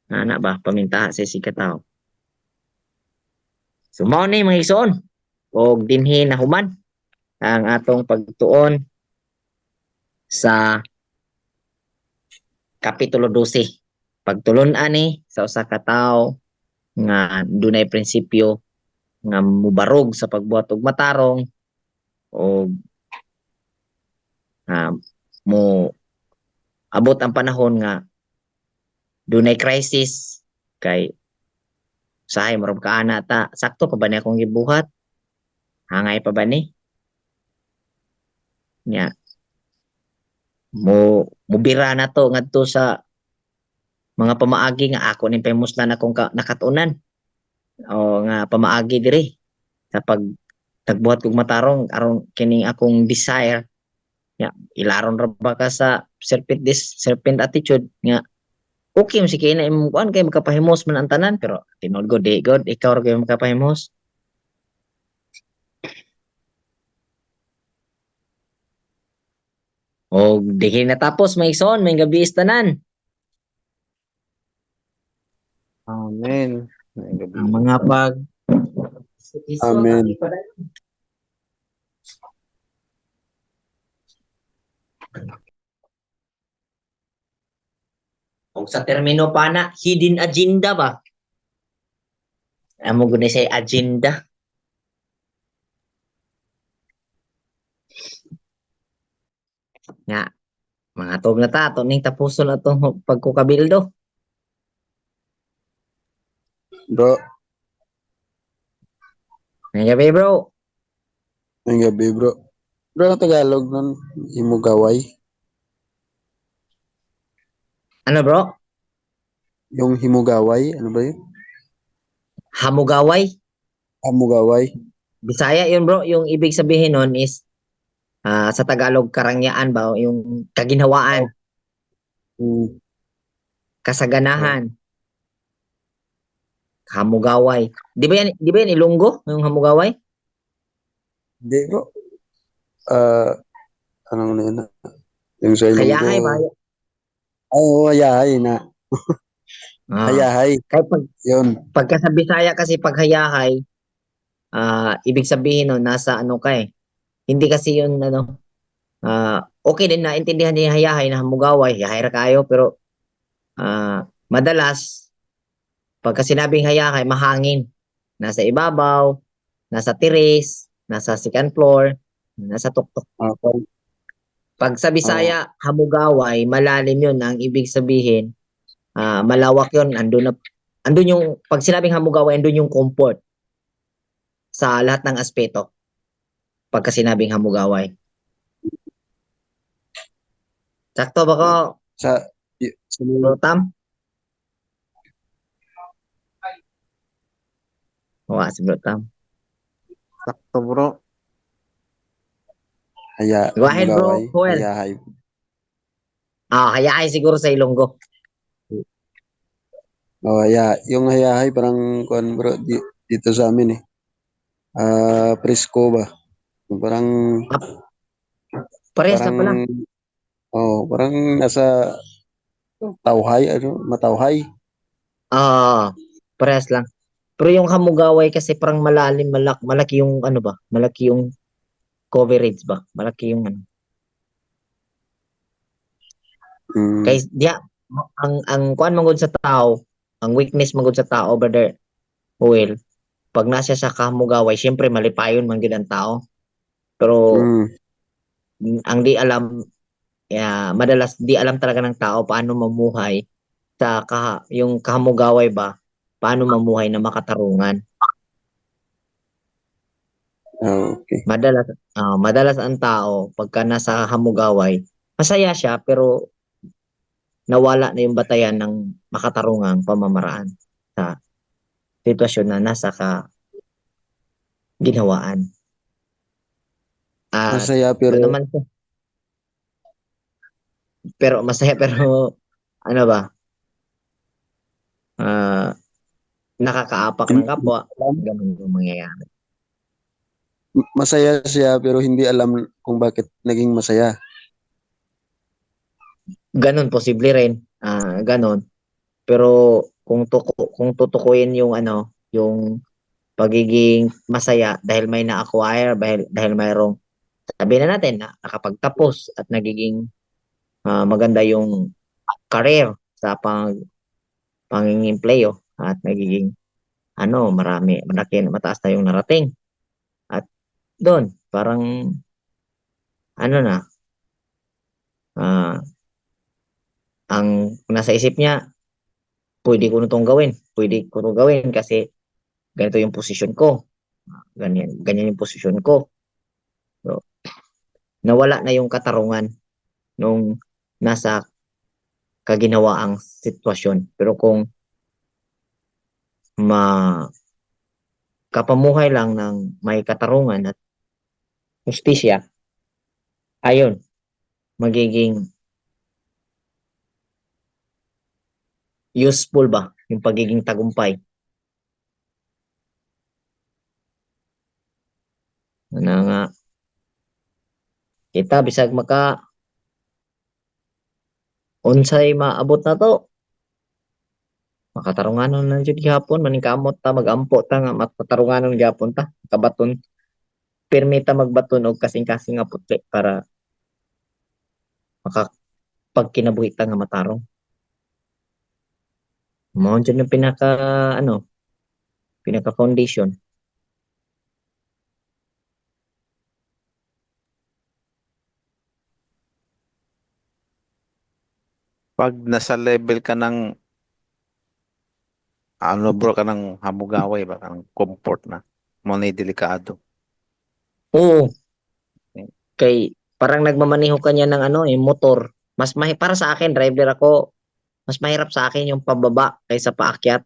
ana ba pamintaha sa si katao. So mao ni mga igsoon og dinhi na human ang atong pagtuon sa Kapitulo 12. Pagtulon ani sa usa ka tawo nga dunay prinsipyo nga mubarog sa pagbuhat og matarong o mo abot ang panahon nga dunay crisis kay usahay marog ka ana ta sakto pa ba ni akong gibuhat hangay pa ba ni nya mubira na to ngadto sa mga pamaagi nga ako ning pahimuslan akong nakatunan o nga pamaagi diri sa pag tagbuhat kog matarong aron kining akong desire nga ilaron ra ba ka sa serpent attitude nga okay mo sige na imong kuan kay makapahimos man ang tanan pero tinud ko di god ikaw ra kay makapahimos. O di natapos may ison may gabi tanan. Amen. Ang mga pag Amen. o sa termino pa na hidden agenda ba? Amo gud say agenda. Nga mga tog na ta ato ning tapuson atong pagkukabildo. Bro, May gabi bro. ang gabi bro. Bro, ang Tagalog nun, himugaway. Ano bro? Yung himugaway, ano ba yun? Hamugaway. Hamugaway. Bisaya yun bro. Yung ibig sabihin nun is sa Tagalog karangyaan ba yung kaginhawaan, kasaganahan. Hamugaway. Di ba yan Ilonggo yung hamugaway? Hindi bro. Ano na yun? Yung sa Ilonggo. Kayahay ba? Oo, yahay na. Ah, Hayahay. kahit Yun. pagka sa Bisaya kasi pag hayahay, ibig sabihin no, nasa ano ka eh. Hindi kasi yun ano, okay din na intindihan ni hayahay na hamugaway, hayahay ra kayo, pero madalas, pagka sinabing hayahay, mahangin. Nasa ibabaw, nasa tiris, nasa second floor, nasa tuktok. Okay. Pag sa Oh, Bisaya, hamugaway, malalim yun. Ang ibig sabihin, malawak yun. Andun yung, pag sinabing hamugaway, andun yung comfort sa lahat ng aspeto. Pagka sinabing hamugaway. Sakto ba ko, sa, sa Bro Tam? Oo, si Bro Tam. Sakto bro. Go ahead, hamugaway, bro. Joel. hayahay. Hayahay siguro sa Ilonggo. Oh, yung hayahay parang kuan bro dito sa amin eh. Presko ba? Parang Parehas na pala. parang nasa tawhay, matawhay. Parehas lang. Pero yung hamugaway kasi parang malalim, malaki yung ano ba? Malaki yung coverage ba? Malaki yung ano. Kaya ang kuan mangod sa tao, ang weakness mangod sa tao, brother Joel, pag nasa sa kamugaway, syempre malipayon man gyud ang tao. Pero ang di alam, madalas di alam talaga ng tao paano mamuhay sa yung kahamugaway ba, paano mamuhay na makatarungan. Okay. Madalas ang tao pagka nasa hamugaway, masaya siya pero nawala na yung batayan ng makatarungang pamamaraan sa sitwasyon na nasa ginawaan. Masaya Doon pero naman po. Pero masaya pero ano ba? Nakakaapak ng kapwa. Ganun yung mangyayari. masaya siya pero hindi alam kung bakit naging masaya. Ganun posible rin. Ganun. Pero kung tutukuyin yung ano, yung pagiging masaya dahil may na-acquire, dahil mayroong sabihin na natin na nakapagtapos at nagiging maganda yung career sa pangingimpleo at nagiging malaki, mataas na yung narating. At doon, parang na, ang nasa isip niya, pwede ko itong gawin. Pwede ko itong gawin kasi ganito yung posisyon ko. Ganyan yung posisyon ko. So, nawala na yung katarungan nung nasa kaginawaang sitwasyon. Pero kung kapamuhay lang ng may katarungan at justisya, ayun, magiging useful ba yung pagiging tagumpay. Na nga, kita bisag unsay maabot na to, makatarunganon na jud gihapon, maningkamot ta, magampo ta nga makatarunganon gihapon ta, kabaton, pirmi ta magbaton og kasing-kasing nga puti para makapagkinabuhi ta nga matarong. Mao jud yung pinaka foundation. Pag nasa level ka ng bro ka ng hamugaway ba ng comfort na mo na delikado. Oo, kay parang nagmamaneho kanya ng yung motor. Para sa akin, driver ako, mas mahirap sa akin yung pababa kaysa paakyat.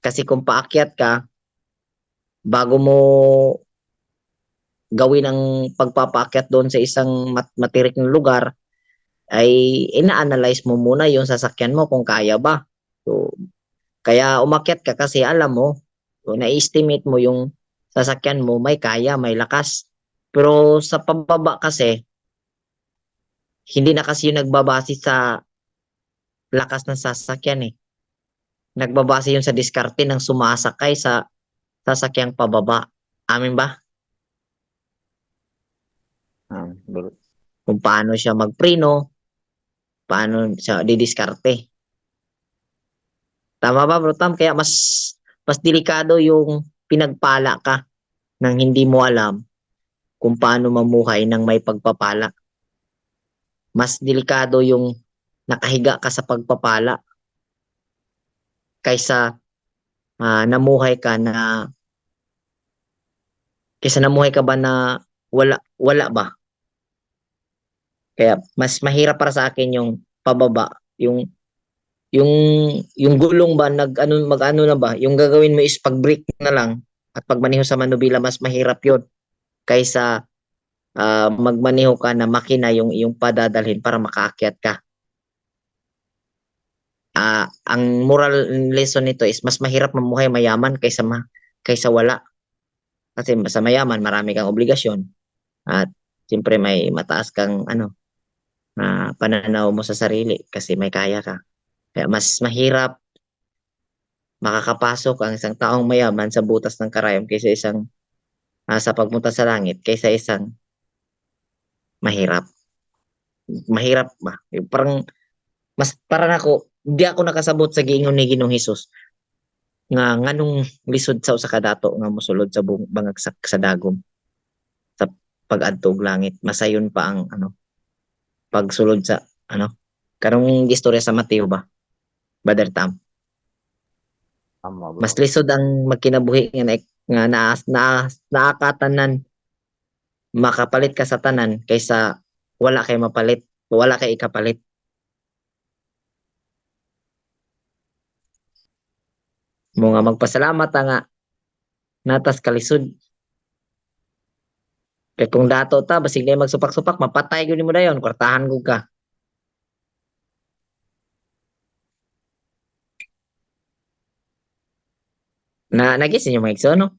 Kasi kung paakyat ka, bago mo gawin ang pagpapaakyat doon sa isang matirik ng lugar, ay ina-analyze mo muna yung sasakyan mo kung kaya ba. So, kaya umakyat ka kasi alam mo, so, na-estimate mo yung sasakyan mo, may kaya, may lakas. Pero sa pababa kasi, hindi na kasi yung nagbabase sa lakas ng sasakyan eh. Nagbabase yun sa diskarte ng sumasakay sa sasakyang pababa. Amin ba? Bro. Kung paano siya magpreno, paano siya didiskarte. Tama ba, Bro Tam? Kaya mas delikado yung pinagpala ka nang hindi mo alam kung paano mamuhay ng may pagpapala. Mas delikado yung nakahiga ka sa pagpapala kaysa namuhay ka ba na wala ba? Kaya mas mahirap para sa akin yung pababa, yung yung gulong ba mag-ano na ba? Yung gagawin mo is pag-brake na lang at pagmaneho sa manubila mas mahirap 'yon kaysa magmaneho ka na makina yung padadalhin para makaakyat ka. Ang moral lesson nito is mas mahirap mamuhay mayaman kaysa wala. Kasi sa mayaman marami kang obligasyon at siyempre may mataas kang pananaw mo sa sarili kasi may kaya ka. Kaya mas mahirap makakapasok ang isang taong mayaman sa butas ng karayom kaysa sa pagpunta sa langit kaysa isang mahirap. Mahirap ba? Parang ako, di ako nakasabot sa giingon ni Ginoong Hesus nga nganong lisod sa usa ka dato nga mosulod sa bangag sa dagom sa pag-adto og langit. Masayon pa ang pagsulod sa karong istorya sa Mateo ba? Brother Tam. Tama, bro. Mas lisod ang magkinabuhi nga naakatanan makapalit ka sa tanan kaysa wala kay mapalit, wala kay ikapalit. Mo nga magpasalamat nga natas kalisod. Kay kung dato ta basig na magsupak-supak mapatay gyud nimo dayon, kwartahan gud ka. Nagis ninyo mga igsoon, no?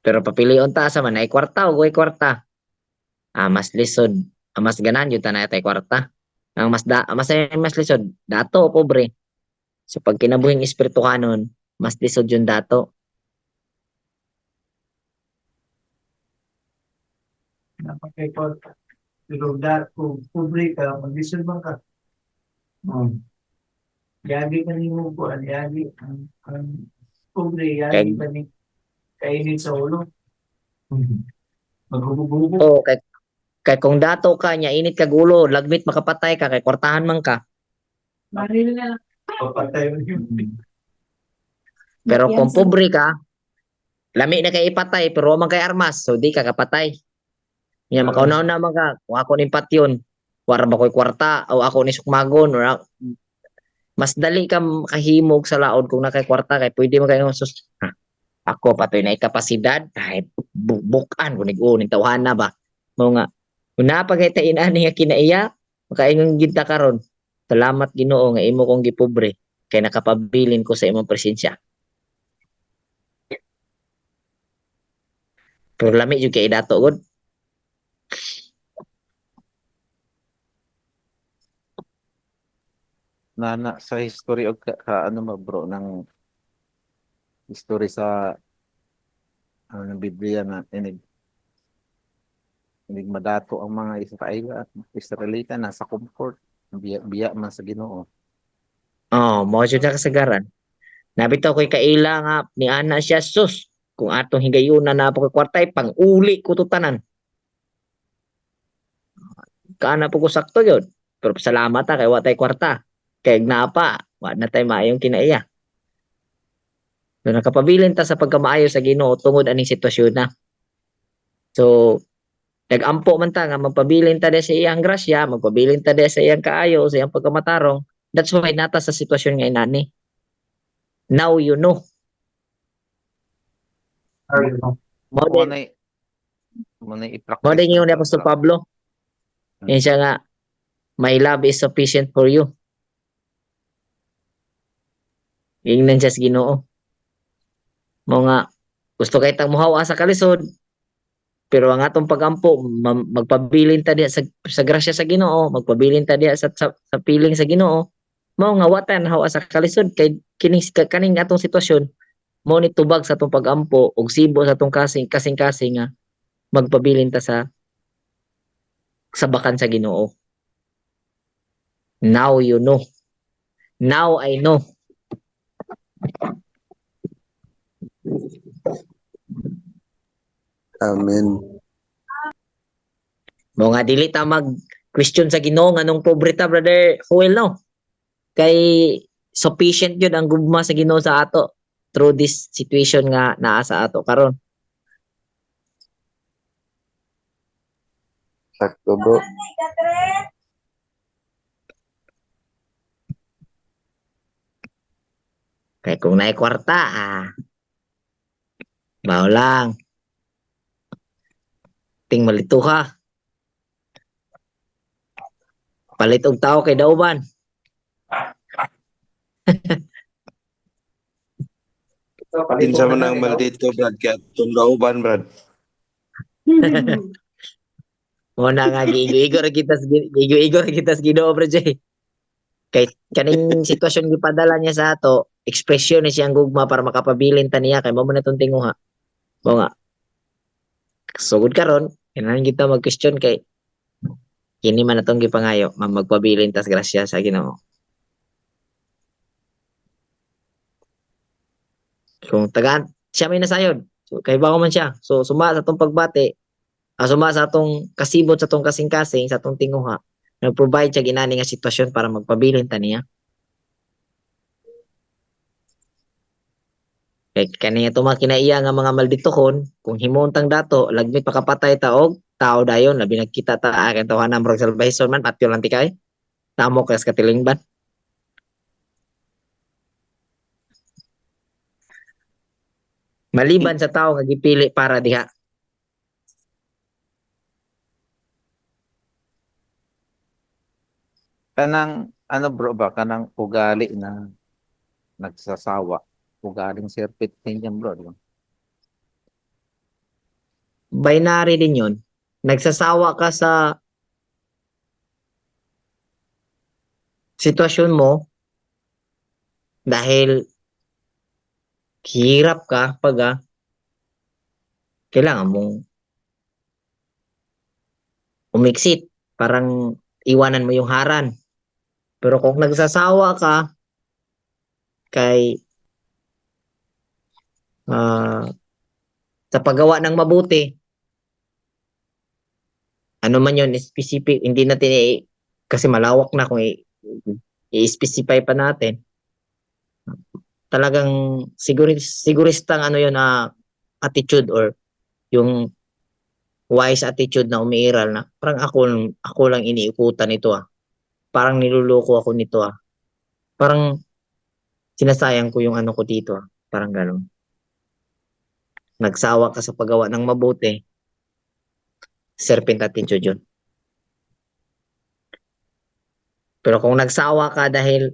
Pero papilion ta sa man ay kwarta o goy kwarta. Mas lisod, mas ganan yun ta na tay kwarta. Ang mas lisod dato o pobre. So pag kinabuhing espiritu kanon, mas lisod yung dato. Napakikot. Pero kung pobre ka, mag-isod man ka. Yagi ka ni mo po, yagi. Ang pobre, yagi ka ni kainit sa ulo. Maghubugo. Oo, kay kung dato ka nya init ka gulo, lagmit makapatay ka kay kwartahan man ka. Maril na lang. Papatay mo yun. Pero kung pobre ka, lami na kay ipatay pero man kay armas, so di ka kapatay. Nya makaunaw naman ka, kung ako ni patyon, wara ba ko'y kwarta o ako ni sukmagon or mas dali ka kahimog sa laod kung nakay kwarta kay pwede mo kayo ako patoy na ikapasidad kahit bukan kung nag-uning tawhana ba mo nga kung napagaytain ani nga kinaiya makaingon gid ta karon salamat Ginoo nga imo kong gipobre kay nakapabilin ko sa imong presensya pero lami jud kay dato god. Sa history og ano ba bro ng history sa ng Biblia na inig madato ang mga Israelita nasa comfort biya man sa Ginoo. Mao jud na kasagaran. Nabitaw ko'y kaila nga ni ana siya sus kung atong higayunan na po kwartay pang uli ko to tanan. Kana po ko sakto yun. Pero salamat kay watay kwarta. Kay napa, wa na tay maayong kinaiya. So nakapabilin ta sa pagkamaayo sa Ginoo tungod aning sitwasyon na. So nag-ampo man ta nga magpabilin ta sa iyang grasya, magpabilin ta sa iyang kaayo, sa iyang pagkamatarong. That's why nata sa sitwasyon nga inani. Now you know. Mo na i-practice. Mo din yung ni Apostol Pablo. Yan siya nga, my love is sufficient for you. Ingnan siya sa Ginoo. Mo nga, gusto kay tang muhawa sa kalisod, pero ang atong pagampo, magpabilin ta diya sa grasya sa Ginoo, magpabilin ta diya sa piling sa Ginoo, mao nga watan hawa sa kalisod kay kaning atong sitwasyon mo ni tubag sa atong pagampo og sibo sa atong kasing nga magpabilin ta sa bakan sa Ginoo. Now you know. Now I know. Amen. Mo nga dili ta mag question sa Ginoo nganong pobre ta, brother Joel, no? Kay sufficient yun ang gugma sa Ginoo sa ato through this situation nga naa sa ato karon. Sakto bro. Kay kung naay kwarta, bao lang. Ting malito ka. Palit og tao kay dauban. Kinsa man ang maldito, Brad, kaya tundauban, Brad. Mo na nga giigo-igo ra kita sa Ginoo, bro Jay. Kay kaning sitwasyon gipadala niya sa ato, ekspresyon ni siyang gugma para makapabilin ta niya kay mo man natong tinguha. Mo nga. Sugod karon, kinahanglan kita mag-question kay kini man natong gipangayo, magpabilin tas grasya sa Ginoo. Kung tagaan siya may nasayod, so kay bago man siya. So suma sa atong pagbati, suma sa atong kasibot sa atong kasing-kasing sa atong tinguha, nag-provide siya ginani nga sitwasyon para magpabilin ta niya. Kay kaniya tumakinaiya nga mga malditohon, kung himuntang dato, lagmit pakapatay ta og tao dayon, labi nagkita ta akin tawanan murag salvation man, patyo lang ti kay. Tamo kas katilingban. Maliban sa tao nga gipili para diha. Kanang ano bro ba kanang ugali na nagsasawa, ugaling serpent din yan bro, di ba? Binary din yun. Nagsasawa ka sa sitwasyon mo dahil hirap ka pag kailangan mong umiksit. Parang iwanan mo yung haran. Pero kung nagsasawa ka kay sa paggawa ng mabuti, ano man yun, specific, hindi natin kasi malawak na kung i-specify pa natin. Talagang siguristang ano yun attitude or yung wise attitude na umiiral na parang ako lang iniikutan nito Parang niluloko ako nito Parang sinasayang ko yung ano ko dito Parang gano'n. Nagsawa ka sa paggawa ng mabuti, serpent attitude yun. Pero kung nagsawa ka dahil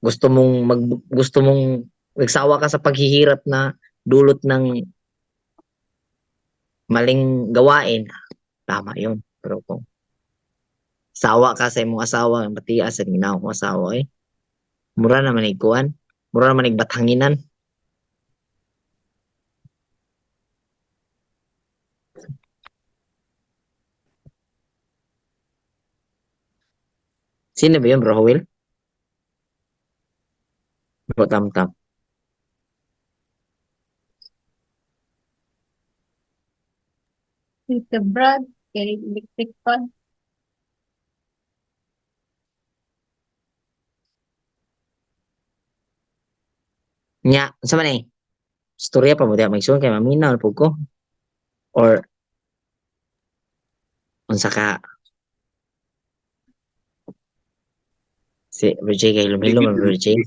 gusto mong nagsawa ka sa paghihirap na dulot ng maling gawain, tama yun. Pero kung sawa ka sa imong asawa, matias sa ginawa kong asawa, mura naman ikuan, mura naman igbathanginan. Sino ba yun, Bro Will? Bro Tam. Tito Brad, kay electric fan. Nya, sa man Storya pa mo diya magsuon kay maminaw po ko. Or unsa ka si Roger kay lumilom Roger.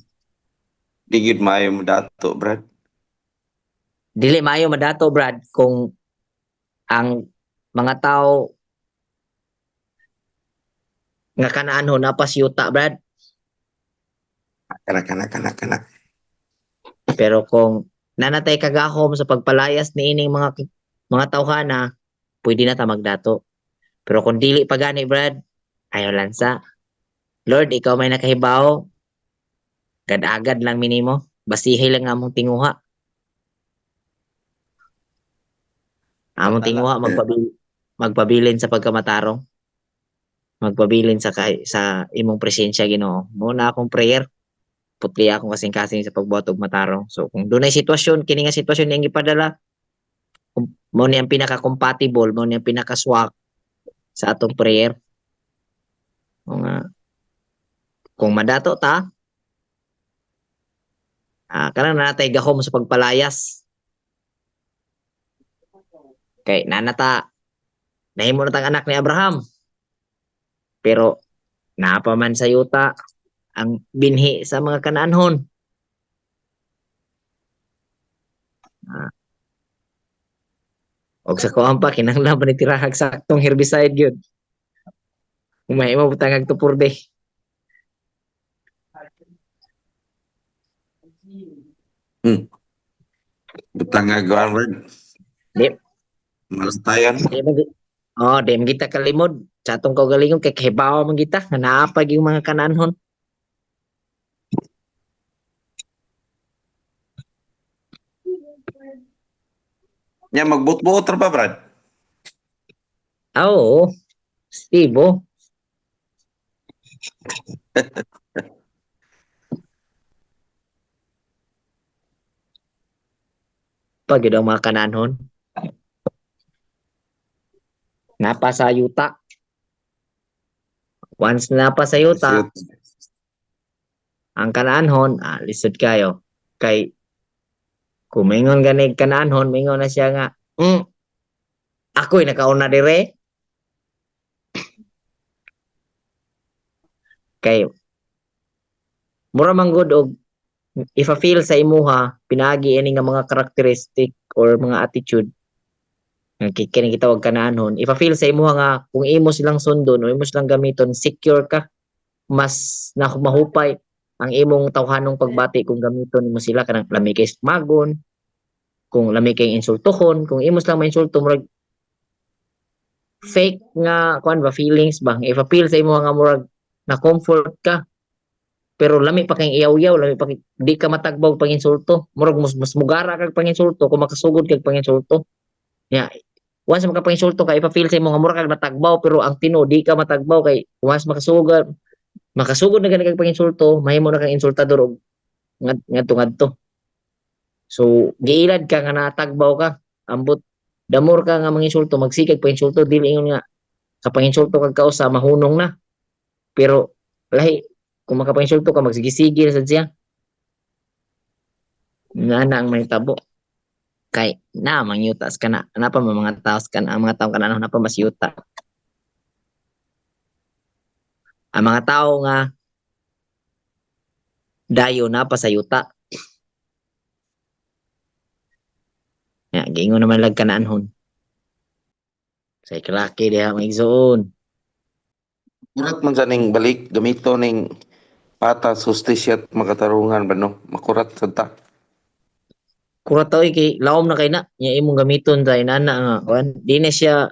Digid maayo mo dato, Brad. Dili maayo madato, Brad, kung ang mga tao nga kanaan napasyuta, Brad. Kana. Pero kung nanatay kagahom sa pagpalayas ni ining mga tawhana, pwede na ta magdato. Pero kung dili pa gani, Brad, ayaw lansa. Lord, ikaw may nakahibaw, agad-agad lang minimo, basihay lang among tinguha. Among Tala. tinguha magpabilin sa pagkamatarong, magpabilin sa imong presensya Ginoo. Muna akong prayer, putli akong kasing-kasing sa pagbuhat og matarong. So kung dunay sitwasyon, kini nga sitwasyon yang gipadala, mo ni ang pinaka-compatible, mo ni ang pinaka-swak sa atong prayer. Kung madato ta, kanang natay gahom sa pagpalayas. Kay nanata, nahimo na tang anak ni Abraham. Pero napaman sa yuta ang binhi sa mga Kanaanhon. Og sa kuan pa kinahanglan pa ni tirahag saktong herbicide gyud. Kung mahimo butang ag tupurde. Butang nga gawin, Brad. Di, Malatayan. di man kita kalimod sa atong kaugalingon kay kahibawa man kita nga naapag yung mga Kanaanhon. Nya magbut-buot ra pa, Brad. Oo. Steve, oh. Pag yun ang mga Kanaanhon. Napa sa yuta. Once napa sa yuta, ang Kanaanhon, lisod kayo. Kay kung mingon ganig Kanaanhon, mingon na siya nga, ako'y nakauna dire. Kay mura man gud og if a feel sa imuha pinagi ini nga mga characteristic or mga attitude nga kini gitawag Kanaanhon, if a feel sa imuha nga kung imo silang sundon o imo silang gamiton, secure ka, mas mahupay ang imong tawhanong pagbati kung gamiton mo sila kanang lami kay magon, kung lami kay insultohon, kung imo silang mainsulto murag fake nga kuan ba feelings ba, if a feel sa imo nga murag na comfort ka pero lami pa kay iyaw-yaw, lami pa kay di ka matagbaw pag insulto, murag mas mugara kag panginsulto kung makasugod kag panginsulto. Yeah. Once makapanginsulto ka, ipa-feel sa imo nga murag kag natagbaw pero ang tino di ka matagbaw kay once makasugod na gani kag panginsulto, mahimo na kang insultador og ngadto-ngadto. So giilad ka nga natagbaw ka, ambot damor ka nga manginsulto, magsikag panginsulto, dili ingon nga kapanginsulto kag kausa mahunong na. Pero lahi kung makapanginsulto ka magsigisigi sa siya. Nga na ang mahitabo. Kay na mangyutas ka na. Ano pa mga taos ka na, ang mga tao ka na pa mas yuta. Ang mga tao nga dayo na pa sa yuta. Ya, gingon naman lag Kanaanhon. Sa ikalaki diha maigsoon. Kurat man sa ning balik, gamito ning patas, justisya at makatarungan ba no? Makurat sa ta. Kurat taoy kay laom na kay na. Nya imong gamiton sa inana nga. Kuan, di na siya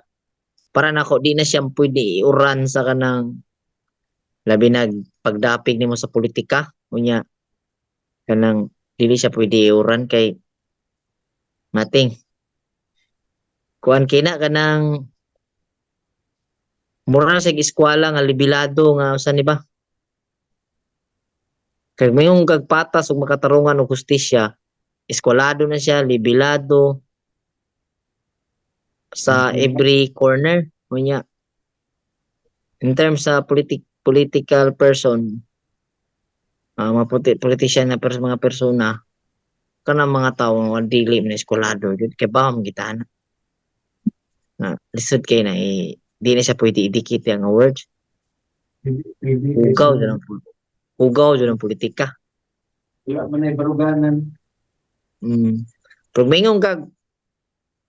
para nako di na siya pwede iuran sa kanang labi nag pagdapig nimo sa politika. Unya kanang dili siya pwede iuran kay mating. Kuan kina kanang mura na sa eskwela nga libilado nga usan ni ba? Kay mayong kagpatas ug makatarungan og hustisya, eskwelado na siya, libilado sa every corner. Unya in terms sa political person, mga politician na mga persona, kanang mga tao nga dili na eskwelado, jud kay ba gitan. Lisod kay na di na siya pwede idikit ang words. Ugaw dyan ang politika. Wala man ay baruganan. Pag mayroong kag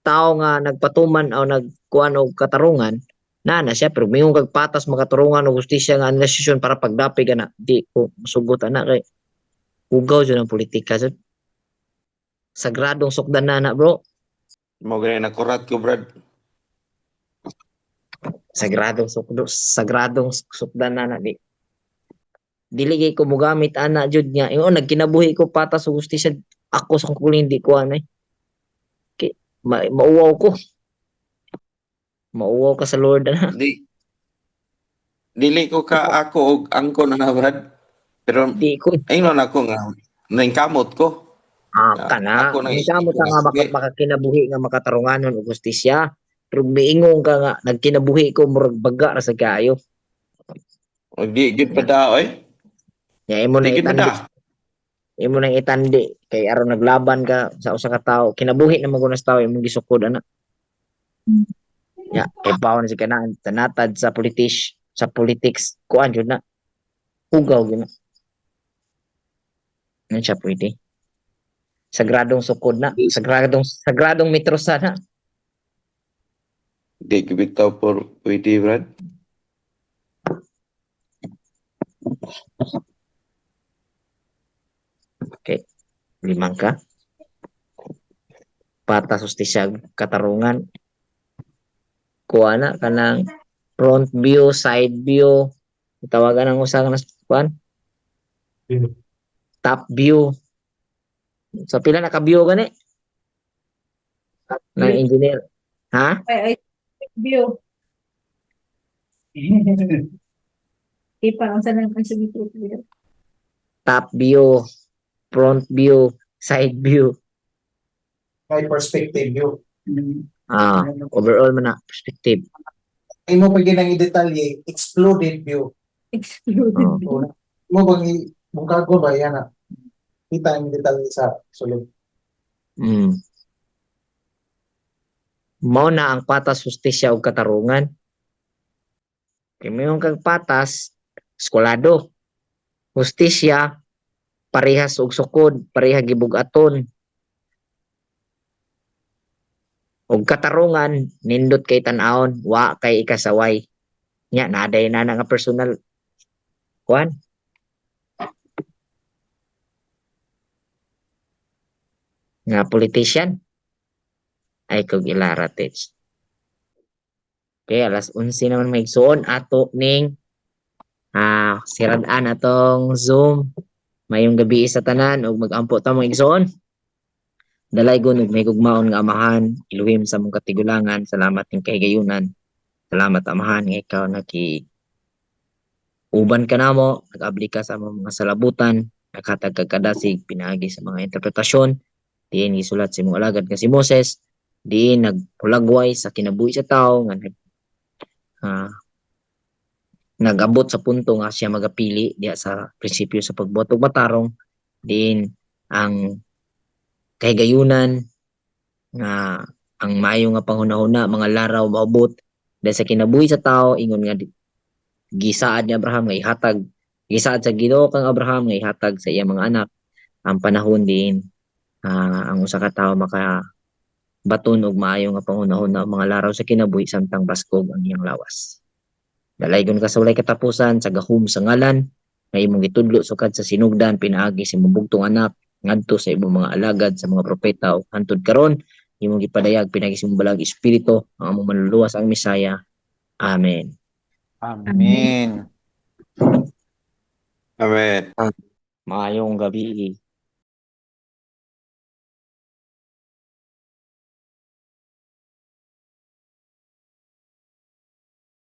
tao nga nagpatuman o nagkuhan o katarungan, na siya, pero mayroong kag patas makatarungan o justisya nga anlasyon para pagdapig na, di ko sugot na kay ugaw dyan ang politika. So, sagradong sukdan na bro. Mo gani nakurat ko, Brad. Sagradong sukdan na di. dili kay ko mogamit ana jud niya. Ingon nagkinabuhi ko patas ug hustisya ako sa kuling di ko anay. Kay mauwaw ko. Mauwaw ka sa Lord na. Dili ko ka ako og angko na Brad. Pero Di ko ayun ako nga naingkamot ko. kana. Ako na Ang kamot nga makakinabuhi nga makatarunganon ug hustisya. Pero miingon ka nga nagkinabuhi ko murag baga ra sa kayo. Og di gid pa daoy. Ya imo na Di gid itandi. da. Imo nang itandi kay aron naglaban ka sa usa ka tawo. Kinabuhi na magunas tawo imong gisukod ana. Ya, kay bawon si kanang tanatad sa politics kuan jud na. Hugaw gyud na. Ano siya pwede? Sagradong sukod na. Sagradong metro sana. Di gid bitaw por pwede Brad. Limang ka. Patas hustisya katarungan. Kuha na kanang front view, side view. Tawagan ang usa ka na kuan. Top view. Sa pila na ka view gani? Na engineer. Ha? Ay, view. Ipa, ang sanang ang sige view. Top view, front view, side view. May perspective view. Overall man na perspective. Ay mo pag ginang i-detalye, exploded view. Excluded view. Mo bang mungkago ba yan na kita ang detalye sa sulod. Mao na ang patas, hustisya ug katarungan. Kay mayong kag patas, eskwelado. Hustisya, parehas og sukod, pareha gibug-aton. Og katarungan, nindot kay tan-awon, wa kay ikasaway. Nya naday na nga personal kuan. Nga politician ay kog ilara teach. Okay, alas 11 naman may igsoon ato ning sirad-an atong Zoom. Mayong gabi sa tanan ug mag-ampo ta mga igsoon. Dalaygon ug may gugmaon nga amahan, iluhim sa mong katigulangan. Salamat ning kahigayunan. Salamat amahan nga ikaw uban ka namo, nag-abli ka sa mga salabutan, nakatag kadasig pinaagi sa mga interpretasyon. Diin isulat si mong alagad nga si Moses, diin nagpulagway sa kinabuhi sa tao nga nag-abot sa punto nga siya magapili diya sa prinsipyo sa pagbuhat og matarong. Diin ang kahigayunan nga ang maayo nga panghuna-huna mga laraw maabot dahil sa kinabuhi sa tao. Ingon nga gisaad ni Abraham nga ihatag, gisaad sa Ginoo kang Abraham nga ihatag sa iyang mga anak ang panahon din ang usa ka tawo maka baton og maayo nga panghuna-huna mga laraw sa kinabuhi samtang baskog ang iyang lawas. Dalaygon ka sa walay katapusan sa gahum sa ngalan nga imong gitudlo sukad sa sinugdan pinaagi sa imong bugtong anak ngadto sa imong mga alagad sa mga propeta ug hantud karon imong gipadayag pinaagi sa imong balag espiritu ang among manluluwas ang Misaya. Amen. Amen. Amen. Maayong gabi.